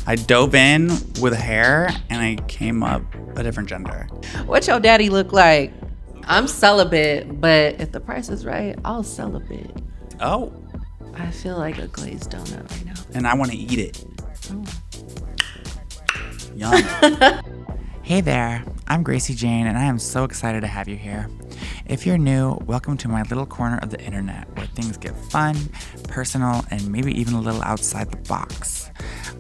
I dove in with hair and I came up a different gender. What your daddy look like? I'm celibate, but if the price is right, I'll celibate. Oh. I feel like a glazed donut right now. And I want to eat it. Oh. Yum. Hey there, I'm Gracie Jane, and I am so excited to have you here. If you're new, welcome to my little corner of the internet where things get fun, personal, and maybe even a little outside the box.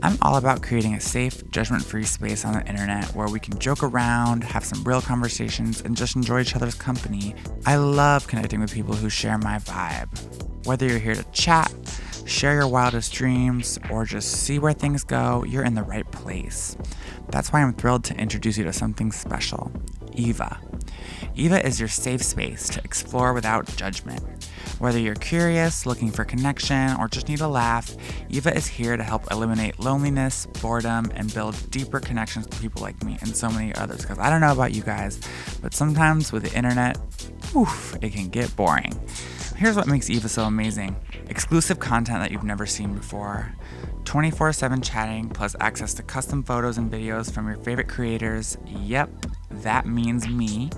I'm all about creating a safe, judgment-free space on the internet where we can joke around, have some real conversations, and just enjoy each other's company. I love connecting with people who share my vibe. Whether you're here to chat, share your wildest dreams, or just see where things go, you're in the right place. That's why I'm thrilled to introduce you to something special, Eva. Eva is your safe space to explore without judgment. Whether you're curious, looking for connection, or just need a laugh, Eva is here to help eliminate loneliness, boredom, and build deeper connections with people like me and so many others. Because I don't know about you guys, but sometimes with the internet, it can get boring. Here's what makes Eva so amazing. Exclusive content that you've never seen before. 24/7 chatting plus access to custom photos and videos from your favorite creators. Yep, that means me.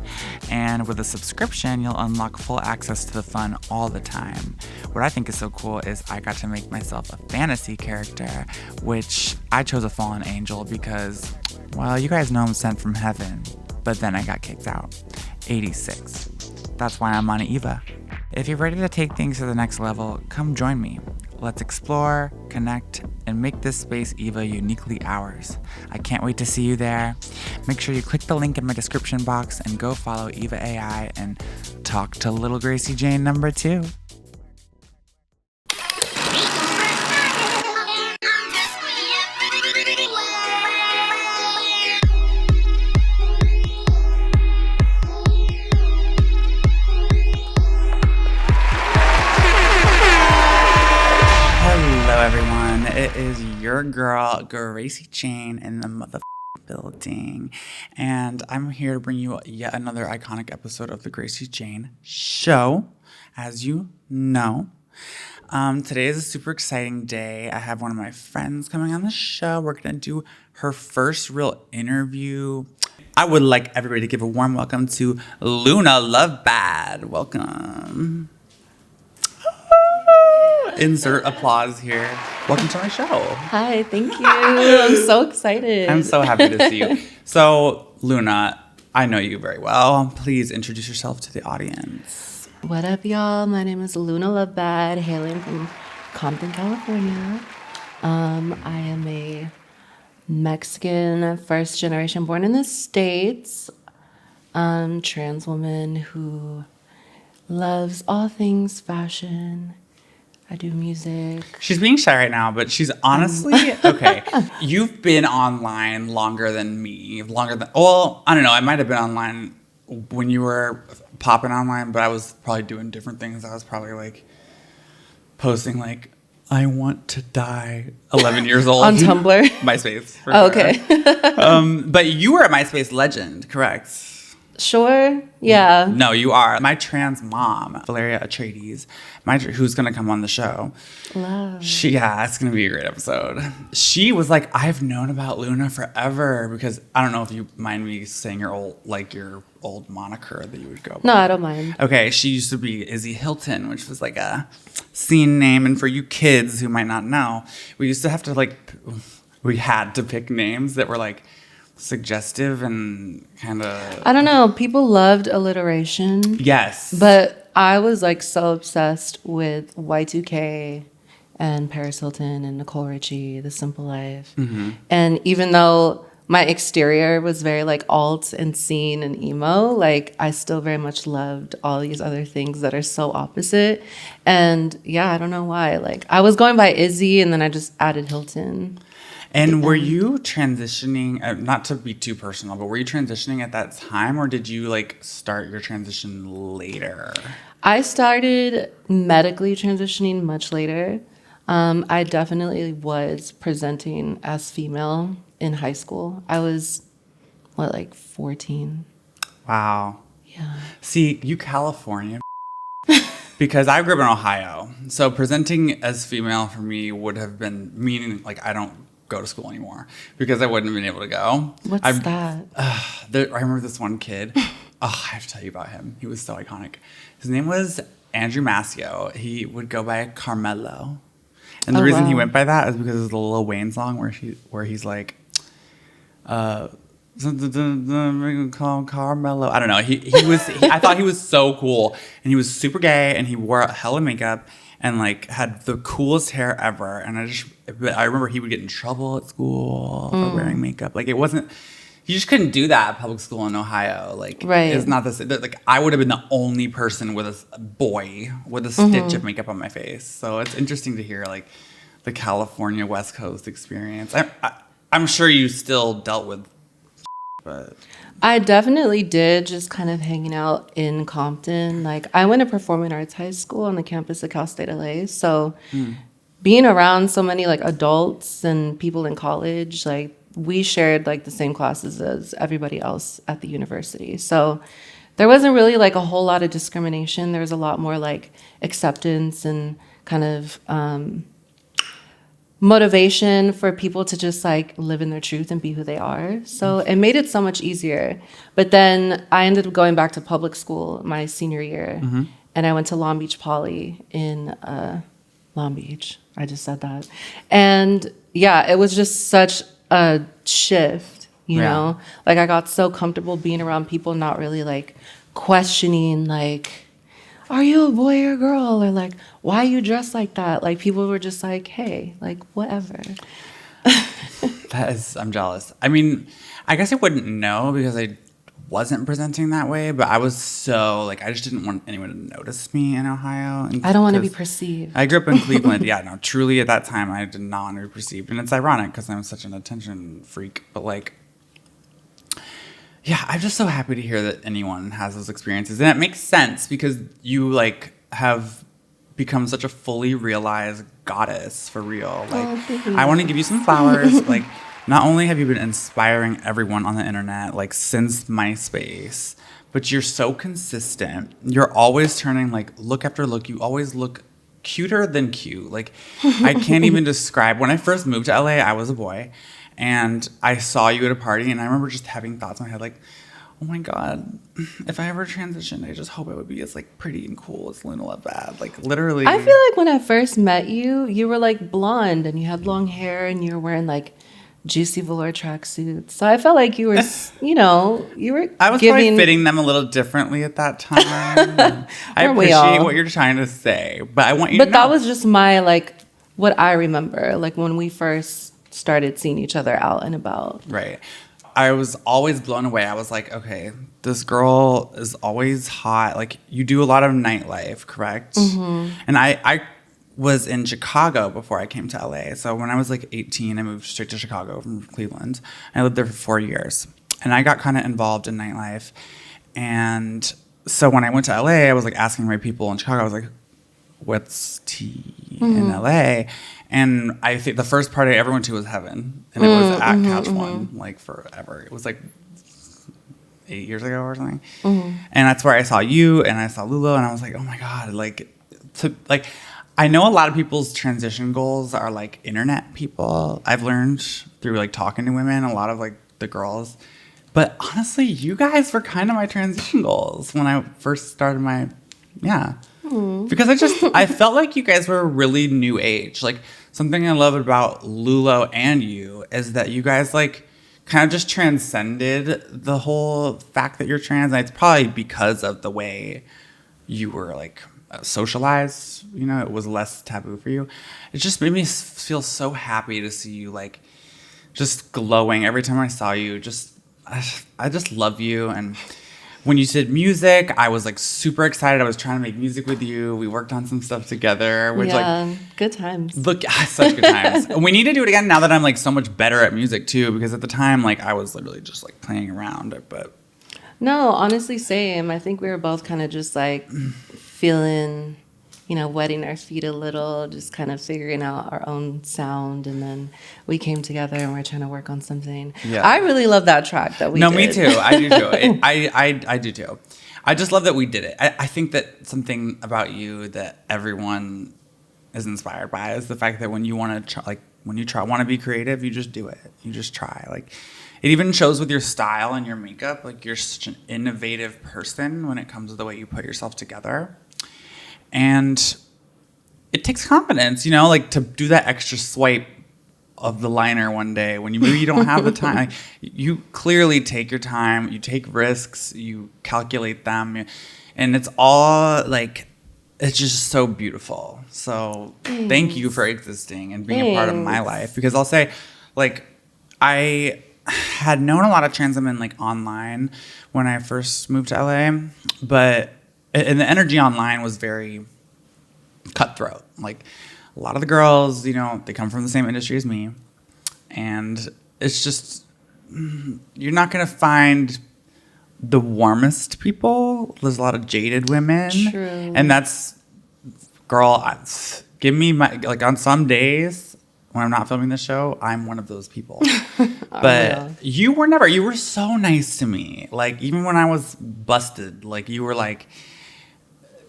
And with a subscription, you'll unlock full access to the fun all the time. What I think is so cool is I got to make myself a fantasy character, which I chose a fallen angel because, well, you guys know I'm sent from heaven, but then I got kicked out. 86. That's why I'm on Eva. If you're ready to take things to the next level, come join me. Let's explore, connect, and make this space Eva uniquely ours. I can't wait to see you there. Make sure you click the link in my description box and go follow Eva AI and talk to little Gracie Jane number 2. Everyone, it is your girl Gracie Jane in the building, and I'm here to bring you yet another iconic episode of the Gracie Jane Show. As you know, today is a super exciting day. I have one of my friends coming on the show. We're gonna do her first real interview. I would like everybody to give a warm welcome to Lovebad. Welcome. Insert applause here. Welcome to my show. Hi, thank you. I'm so excited. I'm so happy to see you. So, Luna, I know you very well. Please introduce yourself to the audience. What up, y'all? My name is Luna Lovebad, hailing from Compton, California. I am a Mexican first generation born in the States, trans woman who loves all things fashion. I do music. She's being shy right now, but she's honestly, okay. You've been online longer than me. Well, I don't know. I might have been online when you were popping online, but I was probably doing different things. I was probably like posting like, I want to die 11 years old. On Tumblr? MySpace. For sure. Okay. But you were a MySpace legend, correct? Sure. Yeah. No, you are. My trans mom, Valeria Atreides, who's going to come on the show. Love. It's going to be a great episode. She was like, I've known about Luna forever because I don't know if you mind me saying your old moniker that you would go by. No, I don't mind. Okay. She used to be Izzy Hilton, which was like a scene name. And for you kids who might not know, we used to have to we had to pick names that were like suggestive and kind of, I don't know, people loved alliteration. Yes. But I was like so obsessed with Y2K and Paris Hilton and Nicole Richie, The Simple Life. Mm-hmm. And even though my exterior was very like alt and scene and emo, like I still very much loved all these other things that are so opposite. And yeah, I don't know why. Like I was going by Izzy and then I just added Hilton. And were you transitioning, not to be too personal, but were you transitioning at that time or did you start your transition later? I started medically transitioning much later. I definitely was presenting as female in high school. I was, 14? Wow. Yeah. See, you California, because I grew up in Ohio. So presenting as female for me would have been meaning I don't go to school anymore because I wouldn't have been able to go. What's that? I remember this one kid. I have to tell you about him. He was so iconic. His name was Andrew Mascio. He would go by Carmelo. And the reason he went by that is because of the Lil Wayne song where he's like, Carmelo. I don't know. I thought he was so cool, and he was super gay, and he wore hella makeup and like had the coolest hair ever. And I remember he would get in trouble at school for wearing makeup. Like it wasn't. You just couldn't do that at public school in Ohio. Like, it's not this. Like, I would have been the only person with a boy with a stitch of makeup on my face. So it's interesting to hear like the California West Coast experience. I'm sure you still dealt with, but I definitely did. Just kind of hanging out in Compton. Like, I went to performing arts high school on the campus of Cal State LA. So being around so many like adults and people in college, like, we shared like the same classes as everybody else at the university. So there wasn't really like a whole lot of discrimination. There was a lot more like acceptance and kind of motivation for people to just like live in their truth and be who they are. So it made it so much easier. But then I ended up going back to public school my senior year, and I went to Long Beach Poly in Long Beach. I just said that. And yeah, it was just such a shift, you know? Like, I got so comfortable being around people not really like questioning like, are you a boy or a girl, or like, why are you dressed like that? Like, people were just like, hey, like, whatever. I'm jealous. I mean, I guess I wouldn't know because I wasn't presenting that way, but I was so like, I just didn't want anyone to notice me in Ohio. I don't want to be perceived. I grew up in Cleveland. Yeah, no, truly at that time, I did not want to be perceived. And it's ironic because I'm such an attention freak, but like, yeah, I'm just so happy to hear that anyone has those experiences. And it makes sense because you like have become such a fully realized goddess for real. Like, I want to give you some flowers. Like, not only have you been inspiring everyone on the internet, like since MySpace, but you're so consistent. You're always turning like look after look. You always look cuter than cute. Like, I can't even describe. When I first moved to LA, I was a boy, and I saw you at a party, and I remember just having thoughts in my head like, oh my God, if I ever transitioned, I just hope I would be as like pretty and cool as Luna Lovebad. Like, literally. I feel like when I first met you, you were like blonde and you had long hair and you were wearing like juicy velour tracksuits. So I felt like you were, you know, I was probably fitting them a little differently at that time. I appreciate what you're trying to say, but I want you to know. But that was just my, like, what I remember, like when we first started seeing each other out and about. Right. I was always blown away. I was like, okay, this girl is always hot. Like, you do a lot of nightlife, correct? And I was in Chicago before I came to LA. So when I was like 18, I moved straight to Chicago from Cleveland. I lived there for 4 years. And I got kind of involved in nightlife. And so when I went to LA, I was like asking my people in Chicago, I was like, what's tea in LA? And I think the first party I ever went to was Heaven. And it was at Couch One, like forever. It was like 8 years ago or something. And that's where I saw you and I saw Lulo, and I was like, oh my God, I know a lot of people's transition goals are like internet people. I've learned through like talking to women, a lot of like the girls. But honestly, you guys were kind of my transition goals when I first started my, Because I felt like you guys were really new age. Like, something I love about Lulo and you is that you guys like kind of just transcended the whole fact that you're trans. And it's probably because of the way you were like socialized, you know, it was less taboo for you. It just made me feel so happy to see you like just glowing every time I saw you. I just love you. And when you did music, I was like super excited. I was trying to make music with you. We worked on some stuff together. Which good times. Look, such good times. We need to do it again now that I'm like so much better at music too, because at the time, like, I was literally just like playing around. But no, honestly, same. I think we were both kind of just like feeling, you know, wetting our feet a little, just kind of figuring out our own sound, and then we came together and we're trying to work on something. Yeah. I really love that track that we did. No, me too. I do too. I do too. I just love that we did it. I think that something about you that everyone is inspired by is the fact that when you want to like when you want to be creative, you just do it. You just try. Like, it even shows with your style and your makeup. Like, you're such an innovative person when it comes to the way you put yourself together. And it takes confidence, like to do that extra swipe of the liner one day when maybe you don't have the time. Like, you clearly take your time, you take risks, you calculate them, and it's all like, it's just so beautiful. So thank you for existing and being a part of my life, because I'll say, like, I had known a lot of trans women like online when I first moved to LA, and the energy online was very cutthroat. Like, a lot of the girls, they come from the same industry as me. And it's just, you're not going to find the warmest people. There's a lot of jaded women. True. And that's, girl, give me like, on some days when I'm not filming the show, I'm one of those people. But you were so nice to me. Like, even when I was busted, like, you were like,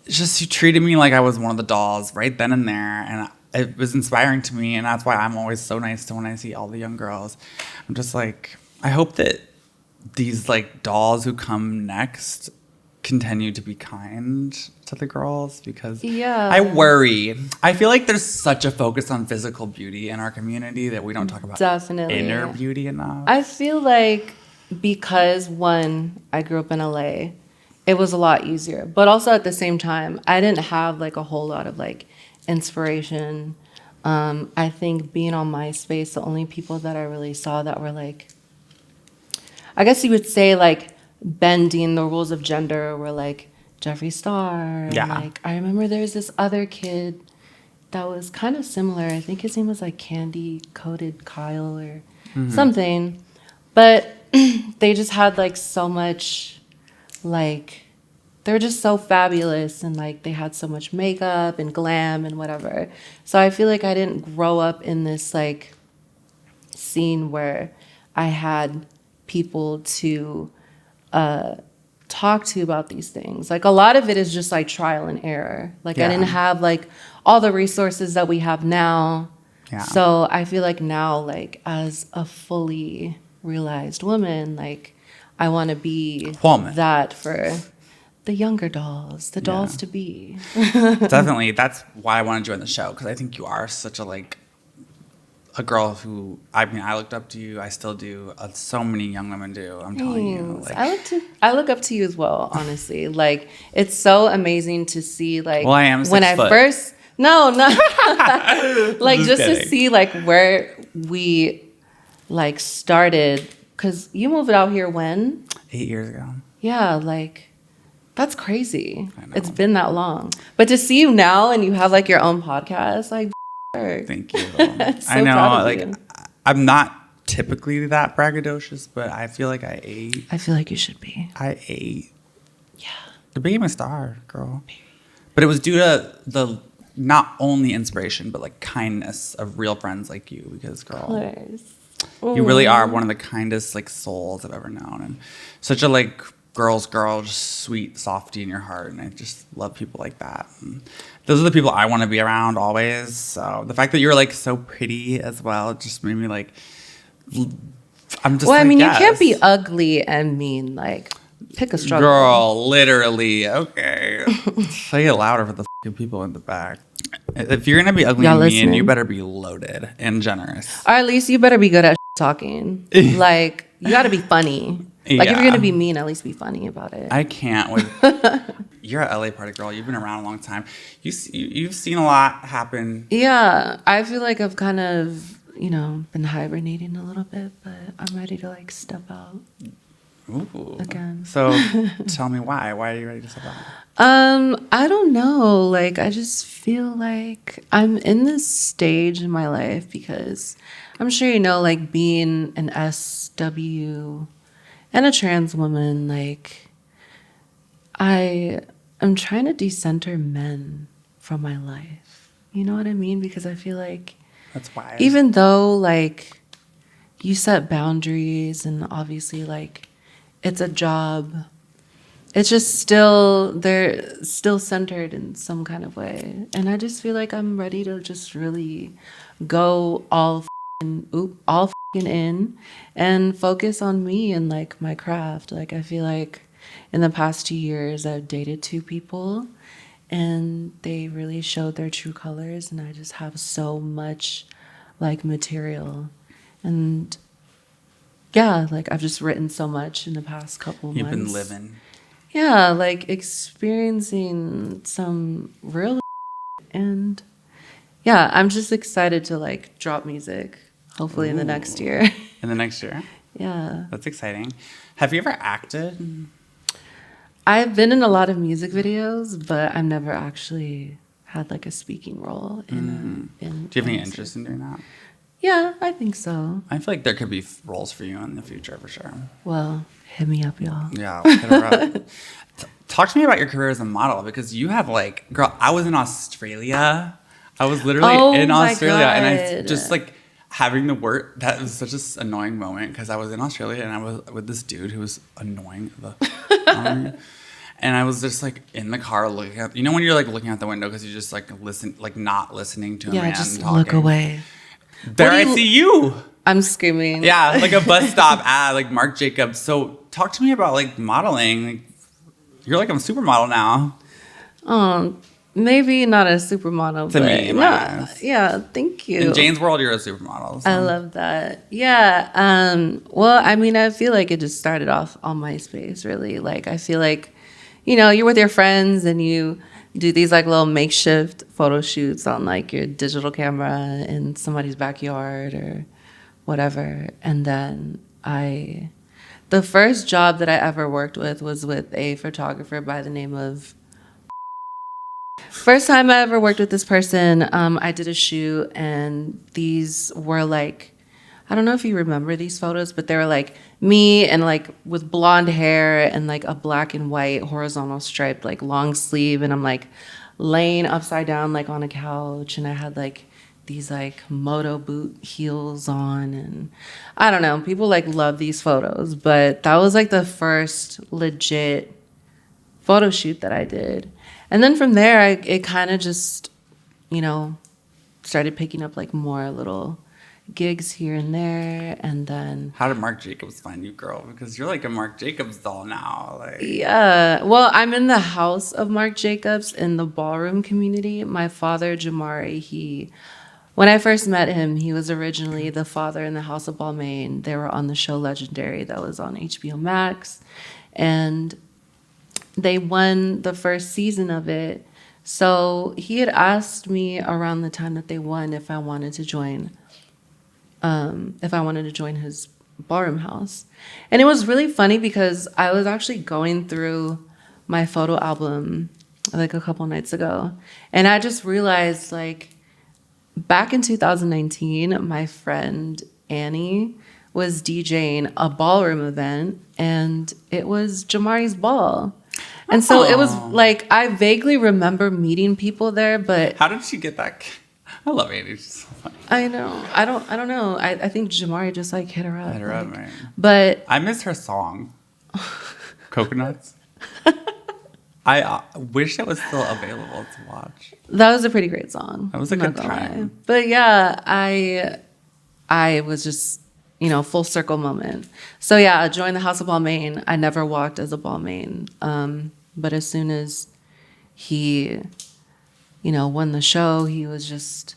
you treated me like I was one of the dolls right then and there, and it was inspiring to me, and that's why I'm always so nice to when I see all the young girls. I'm just like, I hope that these like dolls who come next continue to be kind to the girls, because I worry. I feel like there's such a focus on physical beauty in our community that we don't talk about inner beauty enough. I feel like because, one, I grew up in LA, it was a lot easier. But also at the same time, I didn't have like a whole lot of like inspiration. I think being on MySpace, the only people that I really saw that were like, I guess you would say like bending the rules of gender were like Jeffree Star. Yeah. And, like, I remember there was this other kid that was kind of similar. I think his name was like Candy Coated Kyle or something. But they just had like so much, like, they're just so fabulous, and like they had so much makeup and glam and whatever. So I feel like I didn't grow up in this like scene where I had people to talk to about these things. Like, a lot of it is just like trial and error. Like, I didn't have like all the resources that we have now. Yeah. So I feel like now, like, as a fully realized woman, like, I want to be that for the younger dolls, the dolls to be. Definitely. That's why I want to join the show, because I think you are such a girl who, I mean, I looked up to you. I still do. So many young women do. I'm telling you. Like, I look up to you as well, honestly. Like, it's so amazing to see, like, well, I am 6 when foot. I first, no, like, just kidding. to see like where we like started. Because you moved out here when? 8 years ago. Yeah, like, that's crazy. It's been that long. But to see you now and you have like your own podcast, like, thank you. So I know, proud of like, you. I'm not typically that braggadocious, but I feel like I ate. I feel like you should be. I ate. Yeah. To became a star, girl. But it was due to the not only inspiration, but like kindness of real friends like you, because, girl, you really are one of the kindest like souls I've ever known, and such a like girl's girl, just sweet softy in your heart, and I just love people like that. And those are the people I want to be around always. So the fact that you're like so pretty as well, it just made me like, I'm just. Well, I mean, you can't be ugly and mean. Like, pick a struggle. Girl, literally. Okay, say it louder for the people in the back. If you're gonna be ugly and mean, you better be loaded and generous. Or at least you better be good at talking. Like, you got to be funny. Like, if you're gonna be mean, at least be funny about it. I can't. You're a LA party girl. You've been around a long time. You've seen a lot happen. Yeah, I feel like I've kind of, been hibernating a little bit, but I'm ready to like step out. Ooh. Again. So tell me why. Why are you ready to step out? I don't know. Like, I just feel like I'm in this stage in my life because I'm sure like being an SW and a trans woman, like, I'm trying to decenter men from my life. You know what I mean? Because I feel like that's why. Even though like you set boundaries and obviously like it's a job it's just they're still centered in some kind of way. And I just feel like I'm ready to just really go all in and focus on me and like my craft. Like I feel like in the past 2 years I've dated 2 people and they really showed their true colors, and I just have so much like material. And yeah, like I've just written so much in the past couple You've months. been living. Yeah, like experiencing some real and yeah, I'm just excited to like drop music hopefully in the next year. In the next year? Yeah. That's exciting. Have you ever acted? I've been in a lot of music videos, but I've never actually had like a speaking role in Do you have any interest in doing that? Yeah, I think so. I feel like there could be roles for you in the future for sure. Well, hit me up, y'all. Yeah, hit her up. Talk to me about your career as a model, because you have like, girl, I was in Australia. I was literally in Australia, and I just like having to work. That was such an annoying moment because I was in Australia and I was with this dude who was annoying and I was just like in the car looking at, when you're like looking out the window because you just like not listening to a man just talking. look away. There I see you. I'm screaming. Yeah, like a bus stop ad, like Marc Jacobs. So talk to me about like modeling. Like, you're like a supermodel now. Maybe not a supermodel, To but me, no, yeah, thank you. In Jane's world, you're a supermodel. So. I love that. Yeah. Well, I mean, I feel like it just started off on MySpace, really. Like, I feel like, you're with your friends and you do these like little makeshift photo shoots on like your digital camera in somebody's backyard or whatever. And then the first job that I ever worked with was with a photographer by the name of First time I ever worked with this person, I did a shoot, and these were like, I don't know if you remember these photos, but they were like me and like with blonde hair and like a black and white horizontal striped like long sleeve, and I'm like laying upside down like on a couch, and I had like these like moto boot heels on, and I don't know, people like love these photos, but that was like the first legit photo shoot that I did. And then from there, it kind of just, started picking up like more little gigs here and there. And then... How did Marc Jacobs find you, girl? Because you're like a Marc Jacobs doll now. Like. Yeah. Well, I'm in the house of Marc Jacobs in the ballroom community. My father, Jamari, when I first met him, he was originally the father in the House of Balmain. They were on the show Legendary that was on HBO Max. And... they won the first season of it. So he had asked me around the time that they won if I wanted to join his ballroom house. And it was really funny because I was actually going through my photo album like a couple nights ago. And I just realized like back in 2019, my friend Annie was DJing a ballroom event, and it was Jamari's ball. And so it was like, I vaguely remember meeting people there, but... How did she get that? I love Annie. She's so funny. I know. I don't know. I think Jamari just like hit her up. Hit her up, right. But... I miss her song. Coconuts. I wish it was still available to watch. That was a pretty great song. That was a good time. But yeah, I was just... full circle moment. So yeah, I joined the House of Balmain. I never walked as a Balmain. But as soon as he, won the show, he was just,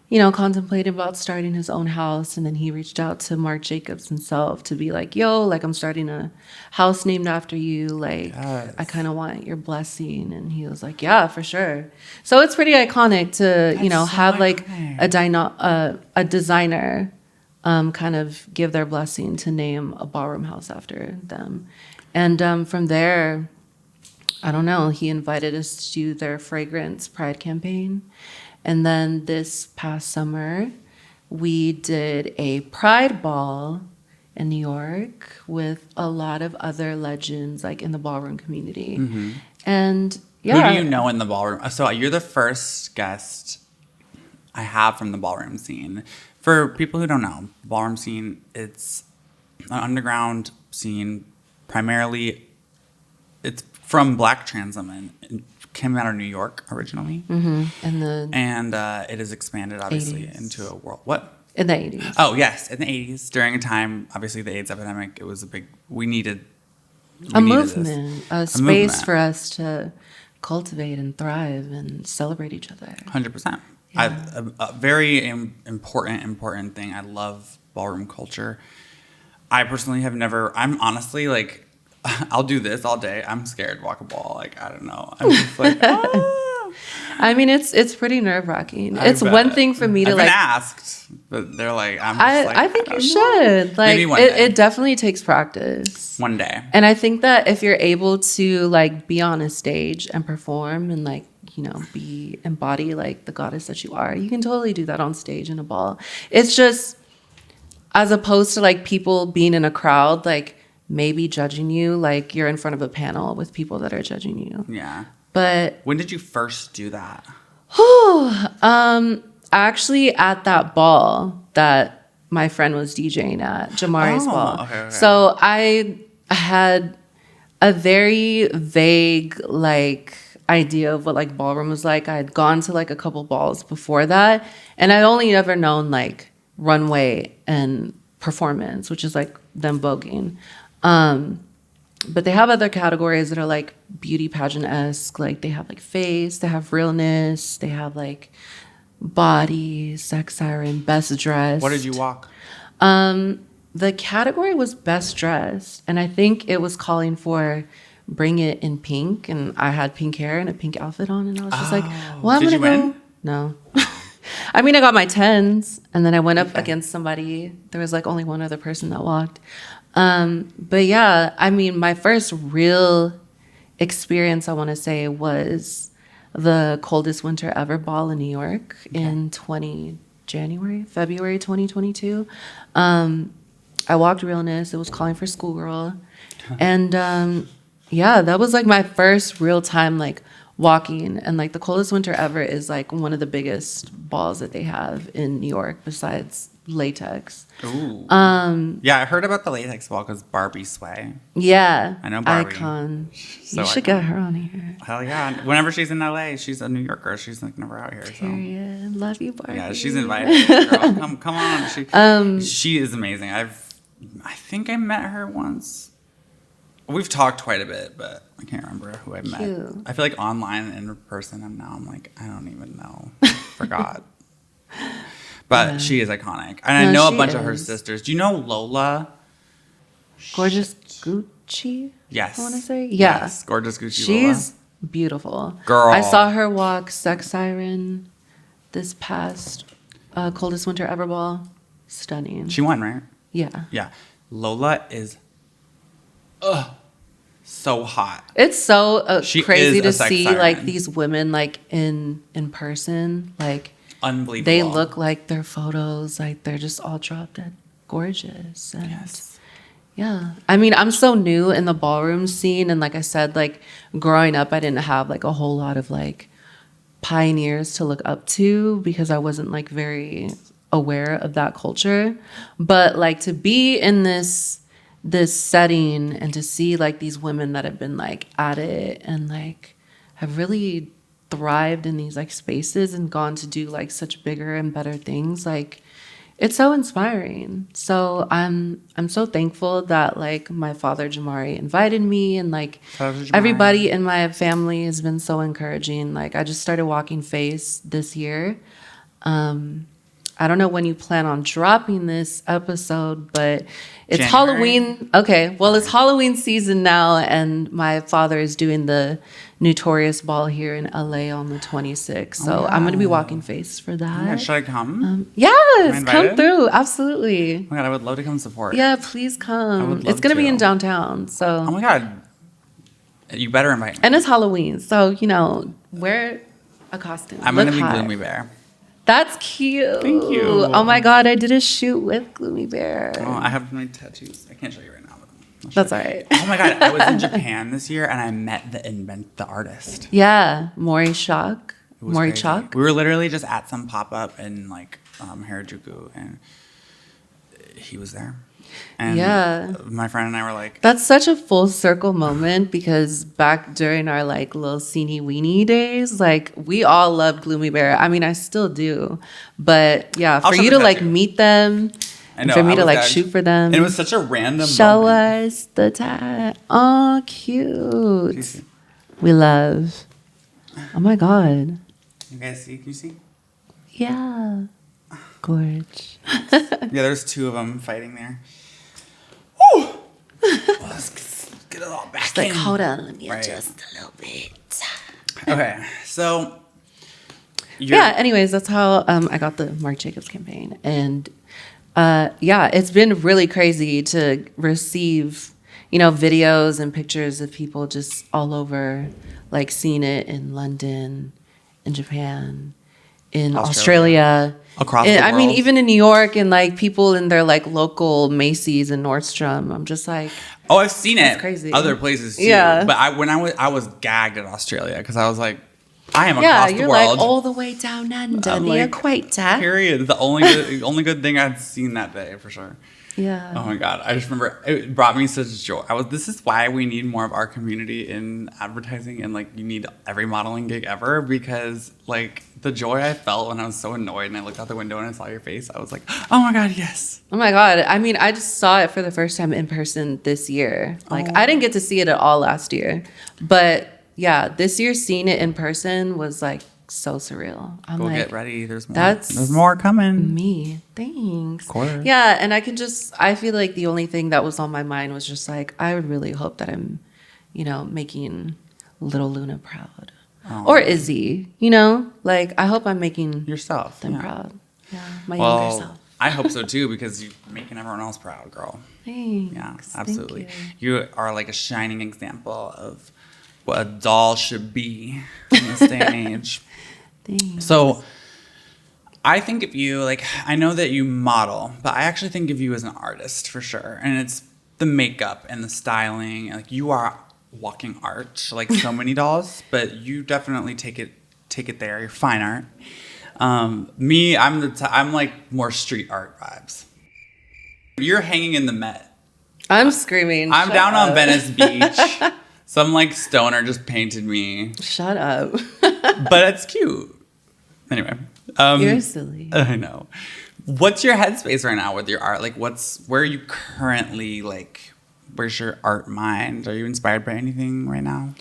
contemplating about starting his own house. And then he reached out to Marc Jacobs himself to be like, yo, like I'm starting a house named after you. Like, yes. I kind of want your blessing. And he was like, yeah, for sure. So it's pretty iconic to, have like a designer kind of give their blessing to name a ballroom house after them. And from there, I don't know, he invited us to their fragrance pride campaign. And then this past summer, we did a pride ball in New York with a lot of other legends like in the ballroom community. Mm-hmm. And yeah. Who do you know in the ballroom? So you're the first guest I have from the ballroom scene. For people who don't know, ballroom scene, it's an underground scene. Primarily, it's from black trans women. It came out of New York originally. And it has expanded, obviously, 80s. into a world. What? In the 80s. Oh, yes. In the 80s, during a time, obviously, the AIDS epidemic, it was a big, we needed A movement, a space movement. for us to cultivate and thrive and celebrate each other. 100%. Yeah. A very important thing. I love ballroom culture. I personally have never, I'm honestly like, I'll do this all day. I'm scared to walk a ball. Like, I don't know. I'm just like, I mean, it's pretty nerve-wracking. It's one thing for me to I've been like asked, but they're like, I'm just like, I think you should. Like Maybe one day. it definitely takes practice. One day. And I think that if you're able to like be on a stage and perform and like, you know, embody like the goddess that you are, you can totally do that on stage in a ball. It's just as opposed to like people being in a crowd, like maybe judging you, like you're in front of a panel with people that are judging you. Yeah. But When did you first do that? actually at that ball that my friend was DJing at, Jamari's ball. Okay. So I had a very vague like idea of what like ballroom was like. I had gone to like a couple balls before that, and I'd only ever known like runway and performance, which is like them voguing. But they have other categories that are like beauty pageant-esque. Like they have like face, they have realness, they have like body, sex siren, best dressed. What did you walk? The category was best dressed, and I think it was calling for bring it in pink, and I had pink hair and a pink outfit on, and I was just like, well, I'm Did gonna you go. win? No. I mean, I got my 10s, and then I went up against somebody. There was like only one other person that walked. But yeah, I mean, my first real experience, I want to say, was the coldest winter ever ball in New York in February 2022. I walked realness. It was calling for schoolgirl. And yeah, that was like my first real time like walking. And like the coldest winter ever is like one of the biggest balls that they have in New York besides latex. Ooh. Yeah, I heard about the latex ball because Barbie Sway. Yeah. I know Barbie. Icon. So you should get her on here. Hell yeah. Whenever she's in LA, she's a New Yorker. She's like never out here. So. Period. Love you, Barbie. Yeah, she's invited. Girl, come on. She is amazing. I think I met her once. We've talked quite a bit, but I can't remember who I met. Cute. I feel like online and in person, I'm like, I don't even know. Forgot. But she is iconic. And I know a bunch of her sisters. Do you know Lola? Gorgeous Gucci? Yes. I want to say? Yeah. Yes. Gorgeous Gucci She's Lola. beautiful. Girl. I saw her walk Sex Siren this past coldest winter ever ball. Stunning. She won, right? Yeah. Yeah. Lola is so hot. It's so crazy is to a sex see siren. like these women like in person. Like Unbelievable. they look like their photos, like they're just all drop dead gorgeous. And Yes. yeah. I mean, I'm so new in the ballroom scene, and like I said, like growing up I didn't have like a whole lot of like pioneers to look up to because I wasn't like very aware of that culture. But like to be in this setting and to see like these women that have been like at it and like have really thrived in these like spaces and gone to do like such bigger and better things, like it's so inspiring. So I'm so thankful that like my father Jamari invited me, and like everybody in my family has been so encouraging. Like I just started walking face this year. I don't know when you plan on dropping this episode, but it's January? Halloween. Okay, well, it's Halloween season now, and my father is doing the Notorious Ball here in LA on the 26th. So I'm going to be walking face for that. Yeah, should I come? Yes, come through. Absolutely. Oh my God, I would love to come support. Yeah, please come. love It's going to be to. in downtown. So. Oh my God. You better invite me. And it's Halloween, so, you know, wear a costume. I'm going to be Gloomy Bear. That's cute. Thank you. Oh my God, I did a shoot with Gloomy Bear. Oh, I have my tattoos. I can't show you right now. But That's all right. Oh my God, I was in Japan this year and I met the artist. Yeah, Mori Shock. It was Mori crazy. Chalk. We were literally just at some pop up in like Harajuku, and he was there. And Yeah. my friend and I were like, That's such a full circle moment because back during our like little teeny weeny days, like we all loved Gloomy Bear. I mean, I still do, but yeah, I'll for show you the to like tattoo. meet them, I and know, for me I to was like gagged. shoot for them. And it was such a random Show moment. us the tag. Oh, cute. Jeez. We love. Oh my god. You guys see? Can you see? Yeah. Gorge. Yeah, there's two of them fighting there. Woo! Let's get it all back It's like, in. hold on, let me Right. adjust a little bit. Okay, so Yeah, anyways, that's how I got the Marc Jacobs campaign. And yeah, it's been really crazy to receive, videos and pictures of people just all over, like seeing it in London, in Japan, in Australia. Across the I mean, world. even in New York and like people in their like local Macy's and Nordstrom. I'm just like, Oh, I've seen it. crazy. Other places too. Yeah. But I was gagged at Australia because I was like, I am yeah, across the you're world. like all the way down under I'm the like, equator. Period. The only good thing I'd seen that day for sure. Yeah. Oh my god! I just remember it brought me such joy. This is why we need more of our community in advertising, and like you need every modeling gig ever, because like the joy I felt when I was so annoyed and I looked out the window and I saw your face, I was like, oh my god, yes. Oh my God. I mean, I just saw it for the first time in person this year. Like, I didn't get to see it at all last year. But yeah, this year seeing it in person was like so surreal. I'm Go like, get ready. There's more. that's There's more coming. me. Thanks. Of course. Yeah. And I feel like the only thing that was on my mind was just like, I would really hope that I'm, making little Luna proud. Oh. Or Izzy, like I hope I'm making Yourself. them yeah. proud. Yeah. My younger self. I hope so too, because you're making everyone else proud, girl. Thanks. Yeah, Thank absolutely. you. You are like a shining example of what a doll should be in this day and age. Thanks. So I think of you, like, I know that you model, but I actually think of you as an artist for sure. And it's the makeup and the styling. Like, you are walking art, like so many dolls, but you definitely take it there. You're fine art. Me, I'm like more street art vibes. You're hanging in the Met. I'm screaming. I'm Shut down up. on Venice Beach. Some like stoner just painted me, Shut up. but it's cute. Anyway, You're silly. I know. What's your headspace right now with your art? Like, where are you currently, like, where's your art mind? Are you inspired by anything right now?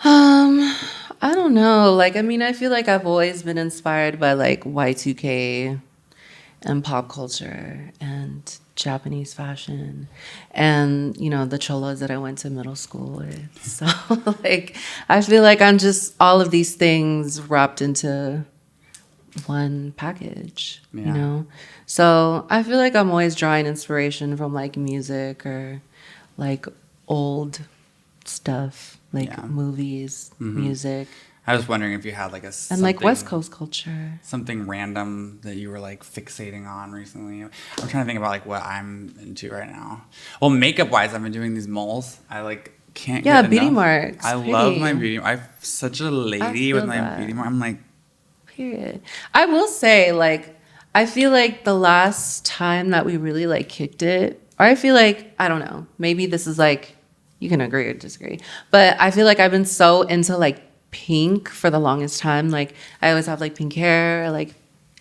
I don't know. Like, I mean, I feel like I've always been inspired by like Y2K and pop culture and Japanese fashion and, the cholas that I went to middle school with. So, like, I feel like I'm just all of these things wrapped into one package, Yeah. So I feel like I'm always drawing inspiration from like music or like old stuff, like Yeah. movies, music, I was wondering if you had like and something, like West Coast culture. something random that you were like fixating on recently. I'm trying to think about like what I'm into right now. Well, makeup wise, I've been doing these moles. I like can't Yeah, get beauty enough. marks. I love Pretty. my beauty. I'm such a lady feel with my that. beauty mark. I'm like, Period. I will say, like, I feel like the last time that we really like kicked it, or I feel like, I don't know, maybe this is like, you can agree or disagree, but I feel like I've been so into like pink for the longest time. Like, I always have like pink hair. Like,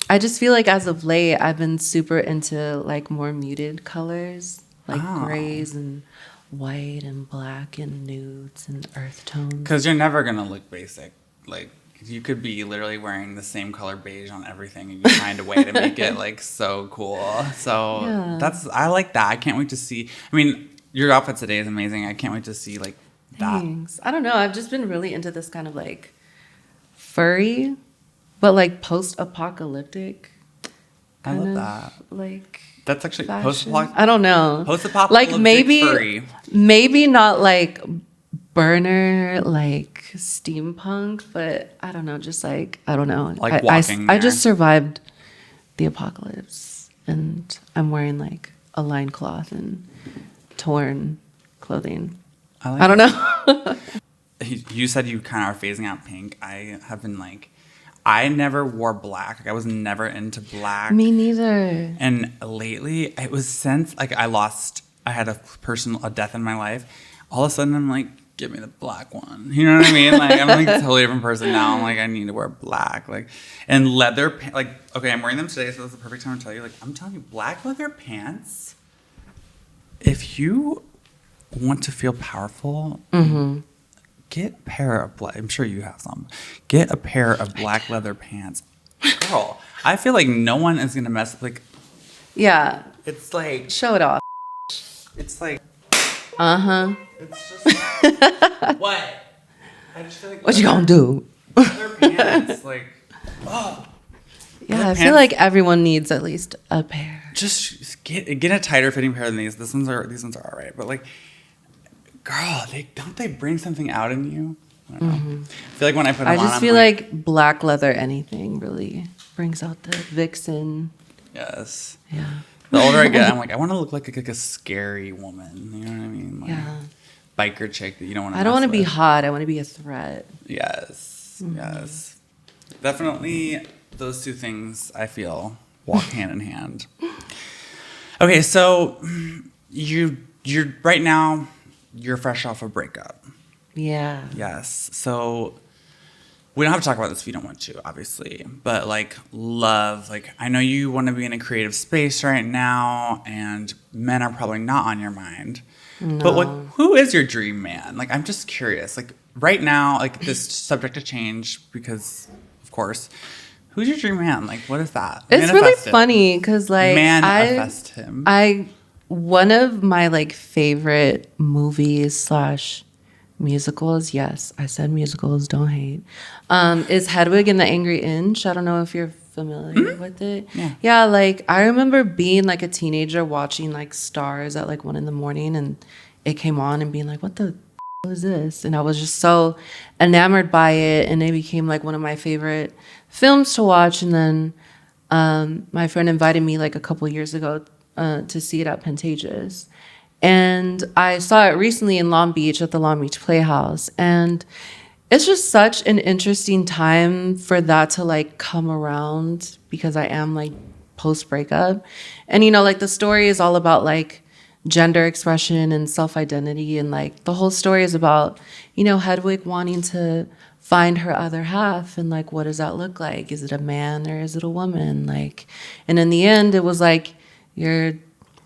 I just feel like as of late, I've been super into like more muted colors, like grays and white and black and nudes and earth tones. because you're never gonna look basic. Like, you could be literally wearing the same color beige on everything, and you find a way to make it like so cool. So Yeah. I like that. I can't wait to see. I mean, your outfit today is amazing. I can't wait to see like that. Thanks. I don't know. I've just been really into this kind of like furry, but like post-apocalyptic. I love kind of, that. Like That's actually fashion. post-apocalyptic. I don't know. Post-apocalyptic Like maybe, furry. maybe not like burner, like steampunk, but I don't know. Just like I don't know. Like I walking I there. just survived the apocalypse, and I'm wearing like a loincloth and torn clothing. I don't know. You said you kind of are phasing out pink. I have been like, I never wore black. Like, I was never into black. Me neither. And lately, it was since like I had a death in my life. All of a sudden, I'm like, give me the black one. You know what I mean? Like, I'm like a totally different person now. I'm like, I need to wear black. Like, and leather, like, okay, I'm wearing them today, so that's the perfect time to tell you. Like, I'm telling you, black leather pants, if you want to feel powerful, get a pair of black, I'm sure you have some. Get a pair of black leather pants. Girl, I feel like no one is going to mess with, like, yeah. it's like, Show it off. it's like, it's just, what? I just feel like, What you gonna do? leather pants, like, oh. Yeah, I feel like everyone needs at least a pair. Just get a tighter fitting pair than these. These ones are all right, but like, girl, they bring something out in you? I don't know. I feel like when I put them on, I just feel like black leather anything really brings out the vixen. Yes. Yeah. The older I get, I'm like, I want to look like a scary woman. You know what I mean? Like, Yeah. biker chick that you don't want to. I don't want to be hot. I want to be a threat. Yes. Yes. Definitely, those two things I feel walk hand in hand. Okay, so you're right now. You're fresh off a breakup. Yeah. Yes. So we don't have to talk about this if you don't want to, obviously. But like love, like I know you want to be in a creative space right now, and men are probably not on your mind. No. But like, who is your dream man? Like, I'm just curious. Like right now, like this subject to change because, of course, who's your dream man? Like, what is that? It's really funny because like manifest him. One of my like favorite movies / musicals, yes, I said musicals, don't hate, is Hedwig and the Angry Inch. I don't know if you're familiar with it. Yeah, like I remember being like a teenager watching like Stars at like 1 a.m. and it came on and being like, what the is this? And I was just so enamored by it, and it became like one of my favorite films to watch. And then my friend invited me like a couple years ago to see it at Pantages. And I saw it recently in Long Beach at the Long Beach Playhouse. And it's just such an interesting time for that to like come around because I am like post breakup. And, you know, like the story is all about like gender expression and self-identity. And like the whole story is about, you know, Hedwig wanting to find her other half and like, what does that look like? Is it a man or is it a woman? Like, and in the end, it was like, you're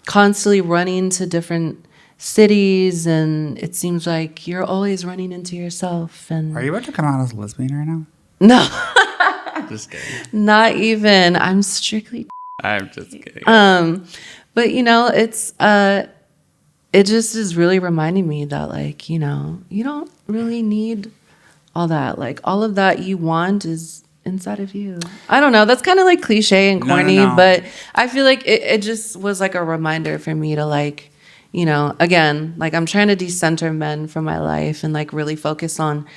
constantly running to different cities, and it seems like you're always running into yourself. And Are you about to come out as a lesbian right now? No, Just kidding. not even. I'm strictly. I'm just kidding. But you know, it's it just is really reminding me that like, you know, you don't really need all that. Like all of that you want is inside of you. I don't know. That's kind of like cliche and corny, No. but I feel like it just was like a reminder for me to like, you know, again, like I'm trying to decenter men from my life and like really focus on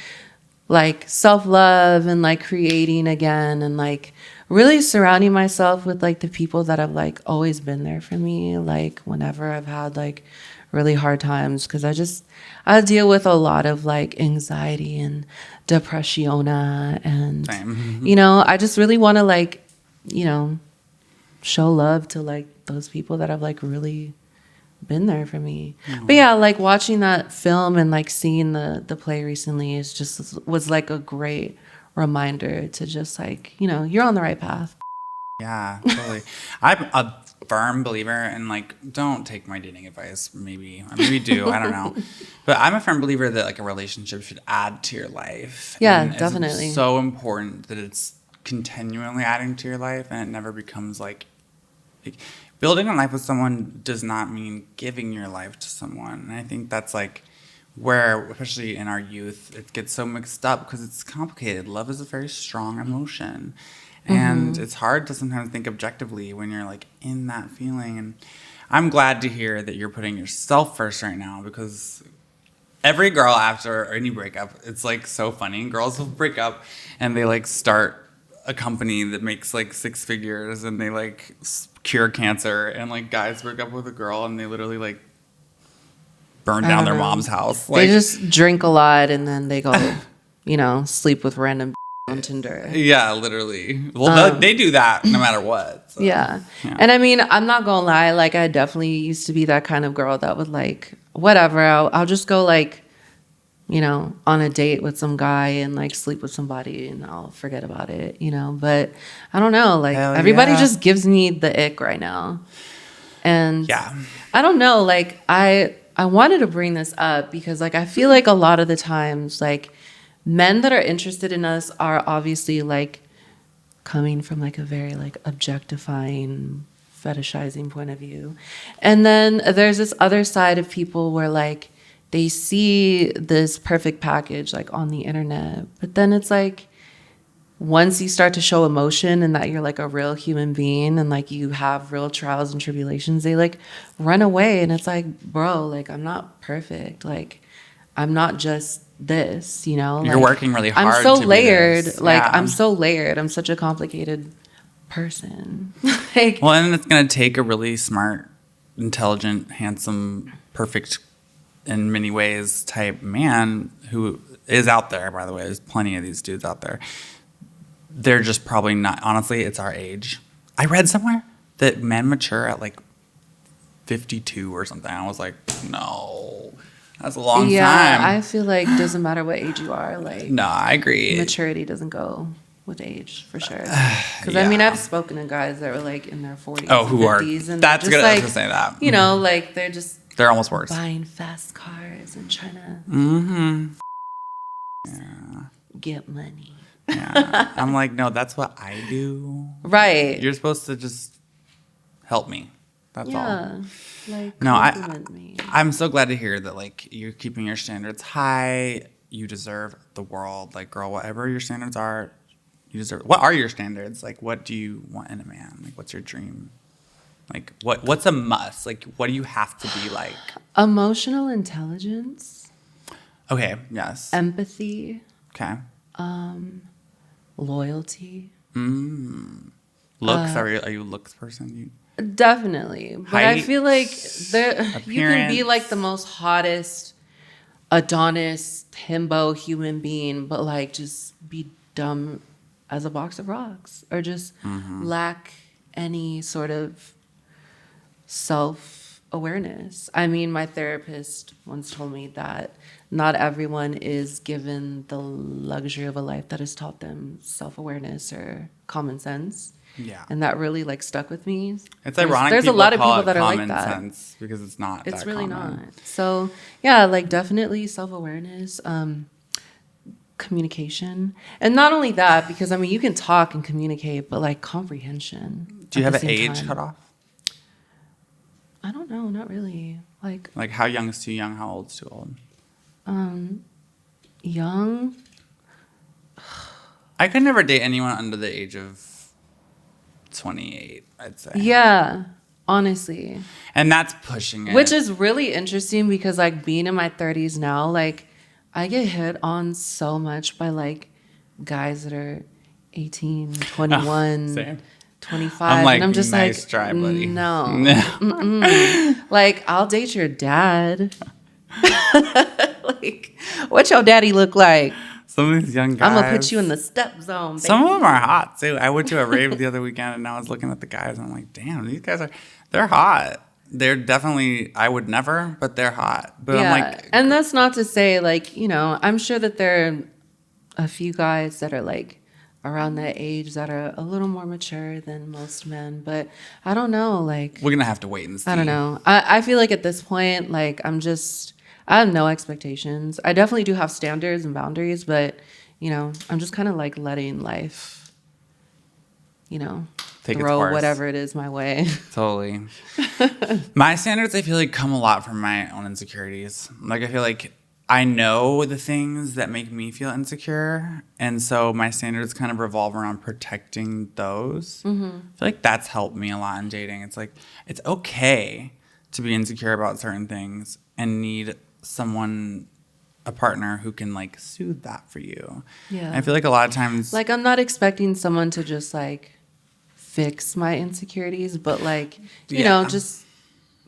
like self-love and like creating again and like really surrounding myself with like the people that have like always been there for me, like whenever I've had like really hard times, because I deal with a lot of like anxiety and depression and Same. you know, I just really want to like, you know, show love to like those people that have like really been there for me. But yeah, like watching that film and like seeing the play recently is just was like a great reminder to just like, you know, you're on the right path. Yeah, totally. I'm a firm believer, and like, don't take my dating advice. Maybe, or maybe do. I don't know. But I'm a firm believer that like a relationship should add to your life. Yeah, and definitely. It's so important that it's continually adding to your life, and it never becomes like building a life with someone does not mean giving your life to someone. And I think that's like where, especially in our youth, it gets so mixed up because it's complicated. Love is a very strong emotion. And it's hard to sometimes think objectively when you're like in that feeling. And I'm glad to hear that you're putting yourself first right now, because every girl after any breakup, it's like so funny. Girls will break up and they like start a company that makes like 6 figures and they like cure cancer. And like guys break up with a girl and they literally like burn down their mom's house. Like, they just drink a lot and then they go, you know, sleep with random on Tinder. Yeah, literally. Well, they do that no matter what. So. Yeah. And I mean, I'm not gonna lie, like I definitely used to be that kind of girl that would like whatever. I'll just go like, you know, on a date with some guy and like sleep with somebody and I'll forget about it, you know. But I don't know, like everybody just gives me the ick right now. And I don't know, like I wanted to bring this up because like I feel like a lot of the times like men that are interested in us are obviously like coming from like a very like objectifying, fetishizing point of view. And then there's this other side of people where like they see this perfect package like on the internet, but then it's like once you start to show emotion and that you're like a real human being and like you have real trials and tribulations, they like run away. And it's like, bro, like I'm not perfect. Like I'm not just this, you know. You're like, working really hard. I'm so layered. Like I'm so layered. I'm such a complicated person. Like, well, and it's gonna take a really smart, intelligent, handsome, perfect in many ways type man who is out there. By the way, there's plenty of these dudes out there. They're just probably not. Honestly, it's our age. I read somewhere that men mature at like 52 or something. I was like, no. That's a long time. Yeah, I feel like it doesn't matter what age you are. Like, no, I agree. Maturity doesn't go with age for sure. Because I mean, I've spoken to guys that were like in their 40s, who 50s, are. and That's just good. Like, I was gonna say that. You know, like they're almost worse. buying fast cars and trying to get money. Yeah, I'm like, no, that's what I do. Right. You're supposed to just help me. That's all. Like, no, me. I'm so glad to hear that, like, you're keeping your standards high. You deserve the world. Like, girl, whatever your standards are, you deserve. What are your standards? Like, what do you want in a man? Like, what's your dream? Like, what's a must? Like, what do you have to be like? Emotional intelligence. Okay, yes. Empathy. Okay. Loyalty. Looks? Are you a looks person? Definitely. But Height, I feel like you can be like the most hottest Adonis himbo human being, but like just be dumb as a box of rocks or just lack any sort of self-awareness. I mean, my therapist once told me that not everyone is given the luxury of a life that has taught them self-awareness or common sense. Yeah. And that really like stuck with me. It's ironic. There's a lot of people that are like that. Sense because it's not. It's that really common. not. So yeah, like definitely self-awareness, communication, and not only that, because I mean you can talk and communicate, but like comprehension. Do you have an age cutoff? I don't know. Not really. Like how young is too young? How old is too old? Young. I could never date anyone under the age of 28, I'd say. Yeah, honestly. And that's pushing it. Which is really interesting because like being in my 30s now, like I get hit on so much by like guys that are 18, 21, 25. I'm like, and I'm just nice like, try, buddy. No. Like, I'll date your dad. Like, what your daddy look like? Some of these young guys. I'm going to put you in the step zone, baby. Some of them are hot, too. I went to a rave the other weekend, and I was looking at the guys, and I'm like, damn, these guys they're hot. They're definitely, I would never, but they're hot. But yeah. I'm like. And that's not to say, like, you know, I'm sure that there are a few guys that are, like, around that age that are a little more mature than most men. But I don't know, like. We're going to have to wait and see. I don't know. I feel like at this point, like, I have no expectations. I definitely do have standards and boundaries, but, you know, I'm just kind of like letting life, you know, throw whatever it is my way. Totally. My standards, I feel like, come a lot from my own insecurities. Like, I feel like I know the things that make me feel insecure. And so my standards kind of revolve around protecting those. I feel like that's helped me a lot in dating. It's like, it's okay to be insecure about certain things and need someone, a partner who can like soothe that for you. Yeah. And I feel like a lot of times, like, I'm not expecting someone to just like fix my insecurities, but like, you know, just